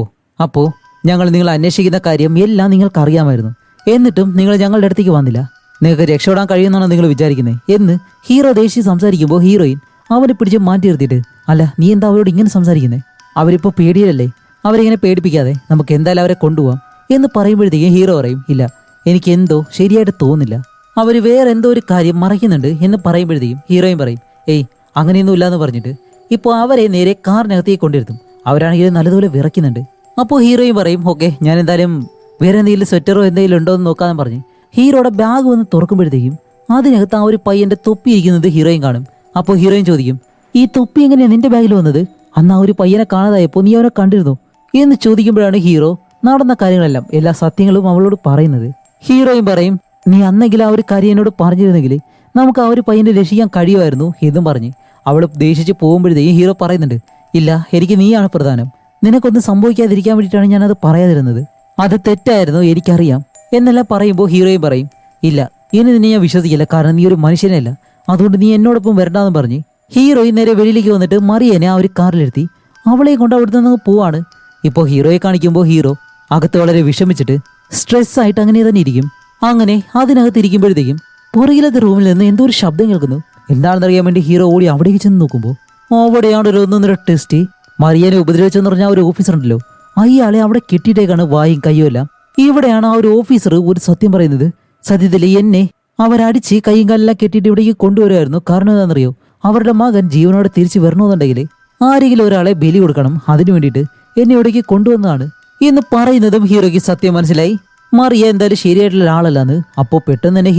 അപ്പോൾ ഞങ്ങൾ നിങ്ങൾ അന്വേഷിക്കുന്ന കാര്യം എല്ലാം നിങ്ങൾക്ക് അറിയാമായിരുന്നു, എന്നിട്ടും നിങ്ങൾ ഞങ്ങളുടെ അടുത്തേക്ക് വന്നില്ല, നിങ്ങൾക്ക് രക്ഷപ്പെടാൻ കഴിയുമെന്നാണ് നിങ്ങൾ വിചാരിക്കുന്നത് എന്ന് ഹീറോ ദേഷ്യം സംസാരിക്കുമ്പോൾ ഹീറോയിൻ അവനെ പിടിച്ച് മാറ്റി നിർത്തിയിട്ട്, അല്ല നീ എന്താ അവരോട് ഇങ്ങനെ സംസാരിക്കുന്നത്? അവരിപ്പോൾ പേടിയിലല്ലേ, അവരിങ്ങനെ പേടിപ്പിക്കാതെ നമുക്ക് എന്തായാലും അവരെ കൊണ്ടുപോകാം എന്ന് പറയുമ്പോഴത്തേക്കും ഹീറോ പറയും, ഇല്ല എനിക്ക് എന്തോ ശരിയായിട്ട് തോന്നുന്നില്ല, അവർ വേറെ എന്തോ ഒരു കാര്യം മറയ്ക്കുന്നുണ്ട് എന്ന് പറയുമ്പോഴത്തേക്കും ഹീറോയിൻ പറയും, ഏയ് അങ്ങനെയൊന്നും ഇല്ലാന്ന് പറഞ്ഞിട്ട് ഇപ്പോൾ അവരെ നേരെ കാറിനകത്തേക്ക് കൊണ്ടിരുത്തും. അവരാണെങ്കിൽ നല്ലതുപോലെ വിറയ്ക്കുന്നുണ്ട്. അപ്പോൾ ഹീറോയിൻ പറയും, ഓക്കെ ഞാൻ എന്തായാലും വേറെ എന്തെങ്കിലും സ്വെറ്ററോ എന്തെങ്കിലും ഉണ്ടോ എന്ന് നോക്കാമെന്ന് പറഞ്ഞ് ഹീറോയുടെ ബാഗ് വന്ന് തുറക്കുമ്പോഴത്തേക്കും അതിനകത്ത് ആ ഒരു പയ്യന്റെ തൊപ്പി ഇരിക്കുന്നത് ഹീറോയിൻ കാണും. അപ്പോൾ ഹീറോയിൻ ചോദിക്കും, ഈ തൊപ്പി എങ്ങനെയാണ് നിന്റെ ബാഗിൽ വന്നത്? അന്ന് ആ ഒരു പയ്യനെ കാണാതായപ്പോൾ നീ അവനെ കണ്ടിരുന്നു എന്ന് ചോദിക്കുമ്പോഴാണ് ഹീറോ നടന്ന കാര്യങ്ങളെല്ലാം എല്ലാ സത്യങ്ങളും അവളോട് പറയുന്നത്. ഹീറോയിൻ പറയും, നീ അന്നെങ്കിലും ആ ഒരു കാര്യം എന്നോട് പറഞ്ഞിരുന്നെങ്കിൽ നമുക്ക് ആ ഒരു പയ്യനെ രക്ഷിക്കാൻ കഴിയുമായിരുന്നു എന്നും പറഞ്ഞ് അവൾ ദേഷിച്ച് പോകുമ്പോഴത്തേക്കും ഹീറോ പറയുന്നുണ്ട്, ഇല്ല എനിക്ക് നീയാണ് പ്രധാനം, നിനക്കൊന്നും സംഭവിക്കാതിരിക്കാൻ വേണ്ടിയിട്ടാണ് ഞാനത് പറയാതിരുന്നത്, അത് തെറ്റായിരുന്നു എനിക്കറിയാം എന്നെല്ലാം പറയുമ്പോൾ ഹീറോയും പറയും, ഇല്ല ഇനി നിന്നെ ഞാൻ വിശ്വസിക്കില്ല, കാരണം നീ ഒരു മനുഷ്യനല്ല, അതുകൊണ്ട് നീ എന്നോടൊപ്പം വരണ്ടാന്ന് പറഞ്ഞ് ഹീറോയും നേരെ വെളിയിലേക്ക് വന്നിട്ട് മറിയനെ ആ ഒരു കാറിലെടുത്തി അവളെ കൊണ്ട് അവിടുന്ന് നിന്ന് പോവാണ്. ഇപ്പോൾ ഹീറോയെ കാണിക്കുമ്പോൾ ഹീറോ അകത്ത് വളരെ വിഷമിച്ചിട്ട് സ്ട്രെസ് ആയിട്ട് അങ്ങനെ തന്നെ ഇരിക്കും. അങ്ങനെ അതിനകത്ത് ഇരിക്കുമ്പോഴത്തേക്കും പുറകിലത്തെ റൂമിൽ നിന്ന് എന്തോ ഒരു ശബ്ദം കേൾക്കുന്നു. എന്താണെന്നറിയാൻ വേണ്ടി ഹീറോ ഓടി അവിടേക്ക് ചെന്ന് നോക്കുമ്പോൾ അവിടെയാണ് ഒരു ഒന്നൊന്നര ടെസ്റ്റ്. മറിയനെ ഉപദ്രവിച്ചെന്ന് പറഞ്ഞ ആ ഒരു ഓഫീസർ ഉണ്ടല്ലോ, അയാളെ അവിടെ കെട്ടിയിട്ടേക്കാണ് വായും കയ്യും എല്ലാം. ഇവിടെയാണ് ആ ഒരു ഓഫീസർ ഒരു സത്യം പറയുന്നത്, സത്യത്തിൽ എന്നെ അവരടിച്ച് കൈയും കാലെല്ലാം കെട്ടിയിട്ട് ഇവിടേക്ക് കൊണ്ടുവരുമായിരുന്നു. കാരണം എന്താണെന്നറിയോ, അവരുടെ മകൻ ജീവനോടെ തിരിച്ചു വരണമെന്നുണ്ടെങ്കിൽ ആരെങ്കിലും ഒരാളെ ബലി കൊടുക്കണം, അതിനു വേണ്ടിയിട്ട് എന്നെ ഇവിടേക്ക് കൊണ്ടുവന്നതാണ് എന്ന് പറയുന്നതും ഹീറോയ്ക്ക് സത്യം മനസ്സിലായി. മറിയ എന്തായാലും ശരിയായിട്ടുള്ള ഒരാളല്ലാന്ന്. അപ്പോൾ പെട്ടെന്ന് തന്നെ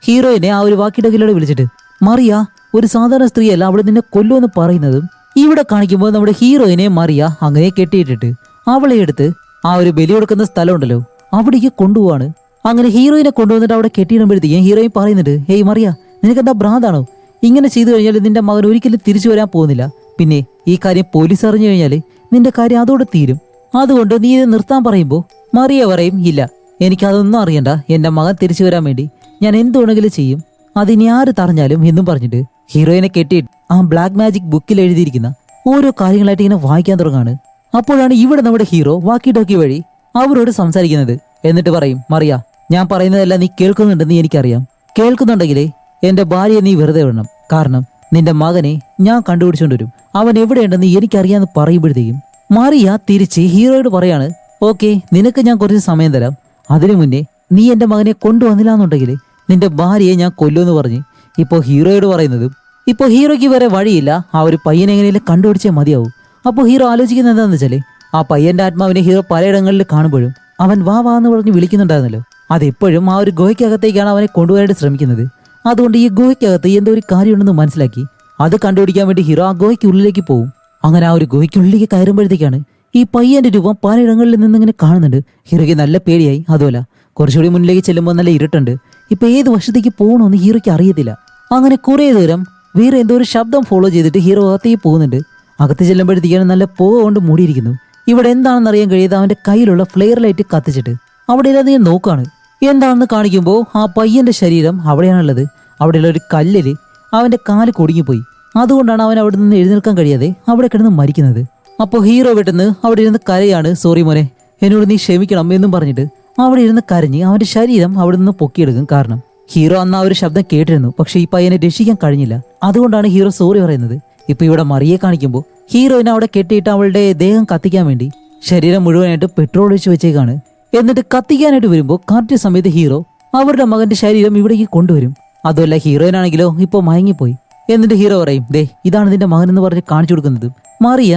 ഹീറോയിനെ ആ ഒരു വാക്കിടകിലൂടെ വിളിച്ചിട്ട്, മറിയ ഒരു സാധാരണ സ്ത്രീയല്ല, അവള് നിന്നെ കൊല്ലുമെന്ന് പറയുന്നതും ഇവിടെ കാണിക്കുമ്പോൾ നമ്മുടെ ഹീറോയിനെ മറിയ അങ്ങനെ കെട്ടിയിട്ടിട്ട് അവളെ എടുത്ത് ആ ഒരു ബലി കൊടുക്കുന്ന സ്ഥലം ഉണ്ടല്ലോ അവിടേക്ക് കൊണ്ടുപോവാണ്. അങ്ങനെ ഹീറോയിനെ കൊണ്ടുവന്നിട്ട് അവിടെ കെട്ടിയിടുമ്പോഴത്തേക്കും ഹീറോയിൻ പറയുന്നുണ്ട്, ഹേയ് മറിയ നിനക്കെന്താ ഭ്രാന്താണോ? ഇങ്ങനെ ചെയ്തു കഴിഞ്ഞാൽ നിന്റെ മകൻ ഒരിക്കലും തിരിച്ചു വരാൻ പോകുന്നില്ല. പിന്നെ ഈ കാര്യം പോലീസ് അറിഞ്ഞു കഴിഞ്ഞാൽ നിന്റെ കാര്യം അതോടെ തീരും. അതുകൊണ്ട് നീ ഇത് നിർത്താൻ പറയുമ്പോൾ മറിയ പറയും, ഇല്ല എനിക്കതൊന്നും അറിയണ്ട, എന്റെ മകൻ തിരിച്ചു വരാൻ വേണ്ടി ഞാൻ എന്തുവേണമെങ്കിലും ചെയ്യും, അതിനി ആര് തറഞ്ഞാലും എന്നും പറഞ്ഞിട്ട് ഹീറോയിനെ കെട്ടിയിട്ട് ആ ബ്ലാക്ക് മാജിക് ബുക്കിൽ എഴുതിയിരിക്കുന്ന ഓരോ കാര്യങ്ങളായിട്ട് ഇങ്ങനെ വായിക്കാൻ തുടങ്ങാണ്. അപ്പോഴാണ് ഇവിടെ നമ്മുടെ ഹീറോ വാക്കി ടോക്കി വഴി അവരോട് സംസാരിക്കുന്നത്. എന്നിട്ട് പറയും, മറിയ ഞാൻ പറയുന്നതെല്ലാം നീ കേൾക്കുന്നുണ്ടെന്ന് എനിക്കറിയാം, കേൾക്കുന്നുണ്ടെങ്കിലേ എന്റെ ഭാര്യയെ നീ വെറുതെ വിടണം, കാരണം നിന്റെ മകനെ ഞാൻ കണ്ടുപിടിച്ചോണ്ടുവരും, അവൻ എവിടെയുണ്ടെന്ന് എനിക്കറിയാന്ന് പറയുമ്പോഴത്തേക്കും മറിയ തിരിച്ച് ഹീറോയോട് പറയാണ്, ഓക്കെ നിനക്ക് ഞാൻ കുറച്ച് സമയം തരാം, അതിനു മുന്നേ നീ എന്റെ മകനെ കൊണ്ടുവന്നില്ല എന്നുണ്ടെങ്കിൽ നിന്റെ ഭാര്യയെ ഞാൻ കൊല്ലുമെന്ന് പറഞ്ഞ് ഇപ്പോൾ ഹീറോയോട് പറയുന്നതും ഇപ്പോൾ ഹീറോയ്ക്ക് വേറെ വഴിയില്ല, ആ ഒരു പയ്യനെ എങ്ങനെയും കണ്ടുപിടിച്ചേ മതിയാവും. അപ്പോൾ ഹീറോ ആലോചിക്കുന്നത് എന്താണെന്ന് വെച്ചാല് ആ പയ്യന്റെ ആത്മാവിനെ ഹീറോ പലയിടങ്ങളിൽ കാണുമ്പോഴും അവൻ വാ വാ എന്ന് പറഞ്ഞ് വിളിക്കുന്നുണ്ടായിരുന്നല്ലോ, അതെപ്പോഴും ആ ഒരു ഗുഹയ്ക്കകത്തേക്കാണ് അവനെ കൊണ്ടുവരാനായിട്ട് ശ്രമിക്കുന്നത്. അതുകൊണ്ട് ഈ ഗുഹയ്ക്കകത്ത് എന്തോ ഒരു കാര്യമുണ്ടെന്ന് മനസ്സിലാക്കി അത് കണ്ടുപിടിക്കാൻ വേണ്ടി ഹീറോ ആ ഗുഹയ്ക്കുള്ളിലേക്ക് പോകും. അങ്ങനെ ആ ഒരു ഗുഹയ്ക്കുള്ളിലേക്ക് കയറുമ്പോഴത്തേക്കാണ് ഈ പയ്യന്റെ രൂപം പലയിടങ്ങളിൽ നിന്നിങ്ങനെ കാണുന്നുണ്ട്. ഹീറോയ്ക്ക് നല്ല പേടിയായി. അതുമല്ല കുറച്ചുകൂടി മുന്നിലേക്ക് ചെല്ലുമ്പോൾ നല്ല ഇരുട്ടുണ്ട്. ഇപ്പൊ ഏത് വശത്തേക്ക് പോകണമെന്ന് ഹീറോയ്ക്ക് അറിയത്തില്ല. അങ്ങനെ കുറെ ദൂരം വേറെ എന്തോ ഒരു ശബ്ദം ഫോളോ ചെയ്തിട്ട് ഹീറോ അകത്തേക്ക് പോകുന്നുണ്ട്. അകത്ത് ചെല്ലുമ്പോഴത്തേക്കാണ് നല്ല പുക കൊണ്ട് മൂടിയിരിക്കുന്നു. ഇവിടെ എന്താണെന്ന് അറിയാൻ കഴിയാതെ അവന്റെ കയ്യിലുള്ള ഫ്ലെയർ ലൈറ്റ് കത്തിച്ചിട്ട് അവിടെ ഇല്ലാതെ നോക്കാണ്. എന്താണെന്ന് കാണിക്കുമ്പോൾ ആ പയ്യന്റെ ശരീരം അവിടെയാണുള്ളത്. അവിടെയുള്ള ഒരു കല്ലില് അവന്റെ കാല് കുടുങ്ങിപ്പോയി. അതുകൊണ്ടാണ് അവൻ അവിടെ നിന്ന് എഴുന്നേൽക്കാൻ കഴിയാതെ അവിടെ കിടന്ന് മരിക്കുന്നത്. അപ്പോൾ ഹീറോ പെട്ടെന്ന് അവിടെ ഇരുന്ന് കരയാണ്, സോറി മോനെ എന്നോട് നീ ക്ഷമിക്കണം എന്നും പറഞ്ഞിട്ട് അവിടെ ഇരുന്ന് കരഞ്ഞ് അവന്റെ ശരീരം അവിടെ നിന്ന് പൊക്കിയെടുക്കും. കാരണം ഹീറോ അന്ന് ആ ഒരു ശബ്ദം കേട്ടിരുന്നു, പക്ഷെ ഈ പയ്യനെ രക്ഷിക്കാൻ കഴിഞ്ഞില്ല. അതുകൊണ്ടാണ് ഹീറോ സോറി പറയുന്നത്. ഇപ്പൊ ഇവിടെ മറിയെ കാണിക്കുമ്പോൾ ഹീറോയിനെ അവിടെ കെട്ടിയിട്ട് അവളുടെ ദേഹം കത്തിക്കാൻ വേണ്ടി ശരീരം മുഴുവനായിട്ട് പെട്രോൾ ഒഴിച്ച് വെച്ചേക്കാണ്. എന്നിട്ട് കത്തിക്കാനായിട്ട് വരുമ്പോൾ കറക്റ്റ് സമയത്ത് ഹീറോ അവരുടെ മകന്റെ ശരീരം ഇവിടേക്ക് കൊണ്ടുവരും. അതുമല്ല ഹീറോയിനാണെങ്കിലോ ഇപ്പോൾ മയങ്ങിപ്പോയി. എന്നിട്ട് ഹീറോ പറയും, ദേ ഇതാണ് നിന്റെ മകൻ എന്ന് പറഞ്ഞ് കാണിച്ചു കൊടുക്കുന്നത്. മറിയ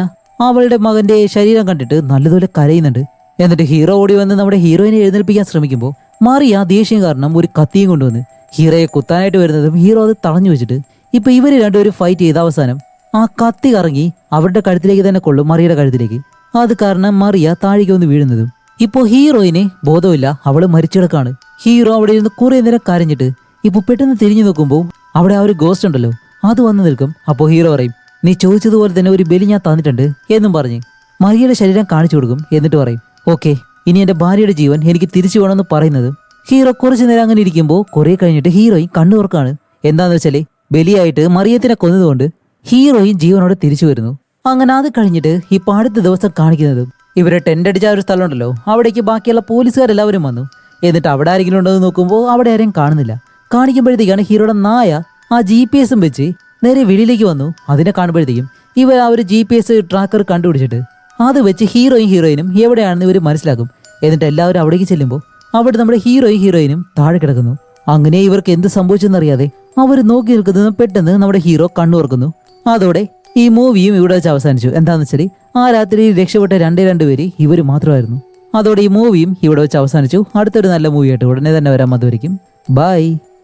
അവളുടെ മകന്റെ ശരീരം കണ്ടിട്ട് നല്ലതുപോലെ കരയുന്നുണ്ട്. എന്നിട്ട് ഹീറോ ഓടി വന്ന് നമ്മുടെ ഹീറോയിനെ എഴുന്നേൽപ്പിക്കാൻ ശ്രമിക്കുമ്പോൾ മറിയ ദേഷ്യം കാരണം ഒരു കത്തിയും കൊണ്ടുവന്ന് ഹീറോയെ കുത്താനായിട്ട് വരുന്നതും ഹീറോ അത് തടഞ്ഞു വെച്ചിട്ട് ഇപ്പൊ ഇവര് രണ്ടുപേരും ഫൈറ്റ് ചെയ്ത അവസാനം ആ കത്തി കറങ്ങി അവരുടെ കഴുത്തിലേക്ക് തന്നെ കൊള്ളും, മറിയുടെ കഴുത്തിലേക്ക്. അത് കാരണം മറിയ താഴേക്ക് വന്ന് വീഴുന്നതും ഇപ്പോ ഹീറോയിന് ബോധമില്ല, അവള് മരിച്ചിടക്കാണ്. ഹീറോ അവിടെ ഇരുന്ന് കുറെ നേരം കരഞ്ഞിട്ട് ഇപ്പൊ പെട്ടെന്ന് തിരിഞ്ഞു നോക്കുമ്പോൾ അവിടെ ആ ഒരു ഗോസ്റ്റ് ഉണ്ടല്ലോ അത് വന്ന് നിൽക്കും. അപ്പോൾ ഹീറോ പറയും, നീ ചോദിച്ചതുപോലെ തന്നെ ഒരു ബലി ഞാൻ തന്നിട്ടുണ്ട് എന്നും പറഞ്ഞ് മറിയയുടെ ശരീരം കാണിച്ചു കൊടുക്കും. എന്നിട്ട് പറയും, ഓക്കെ ഇനി എന്റെ ഭാര്യയുടെ ജീവൻ എനിക്ക് തിരിച്ചു വേണമെന്ന് പറയുന്നതും ഹീറോ കുറച്ചു നേരം അങ്ങനെ ഇരിക്കുമ്പോൾ കുറെ കഴിഞ്ഞിട്ട് ഹീറോയിൻ കണ്ണു തുറക്കാണ്. എന്താന്ന് വെച്ചാല് ബലിയായിട്ട് മറിയത്തിനെ കൊന്നതുകൊണ്ട് ഹീറോയിൻ ജീവനോടെ തിരിച്ചു വരുന്നു. അങ്ങനെ അത് കഴിഞ്ഞിട്ട് ഇപ്പൊ അടുത്ത ദിവസം കാണിക്കുന്നതും ഇവരെ ടെന്റ് അടിച്ച ഒരു സ്ഥലം ഉണ്ടല്ലോ അവിടേക്ക് ബാക്കിയുള്ള പോലീസുകാരെല്ലാവരും വന്നു. എന്നിട്ട് അവിടെ ആരെങ്കിലും ഉണ്ടോ എന്ന് നോക്കുമ്പോൾ അവിടെ ആരെയും കാണുന്നില്ല. കാണിക്കുമ്പോഴത്തേക്കാണ് ഹീറോയുടെ നായ ആ GPS വെച്ച് നേരെ വെളിയിലേക്ക് വന്നു. അതിനെ കാണുമ്പോഴത്തേക്കും ഇവർ ആ ഒരു GPS ട്രാക്കർ കണ്ടുപിടിച്ചിട്ട് അത് വെച്ച് ഹീറോയിനും എവിടെയാണെന്ന് ഇവർ മനസ്സിലാക്കും. എന്നിട്ട് എല്ലാവരും അവിടേക്ക് ചെല്ലുമ്പോൾ അവിടെ നമ്മുടെ ഹീറോയിനും താഴെ കിടക്കുന്നു. അങ്ങനെ ഇവർക്ക് എന്ത് സംഭവിച്ചെന്നറിയാതെ അവർ നോക്കി നിൽക്കുന്നത് പെട്ടെന്ന് നമ്മുടെ ഹീറോ കണ്ണുറക്കുന്നു. അതോടെ ഈ മൂവിയും ഇവിടെ വെച്ച് അവസാനിച്ചു. എന്താണെന്ന് വെച്ചാൽ ആ രാത്രി രക്ഷപ്പെട്ട രണ്ടേ പേര് ഇവർ മാത്രമായിരുന്നു. അതോടെ ഈ മൂവിയും ഇവിടെ വെച്ച് അവസാനിച്ചു. അടുത്തൊരു നല്ല മൂവിയായിട്ട് ഉടനെ തന്നെ വരാൻ. അതുവരെയും ബൈ.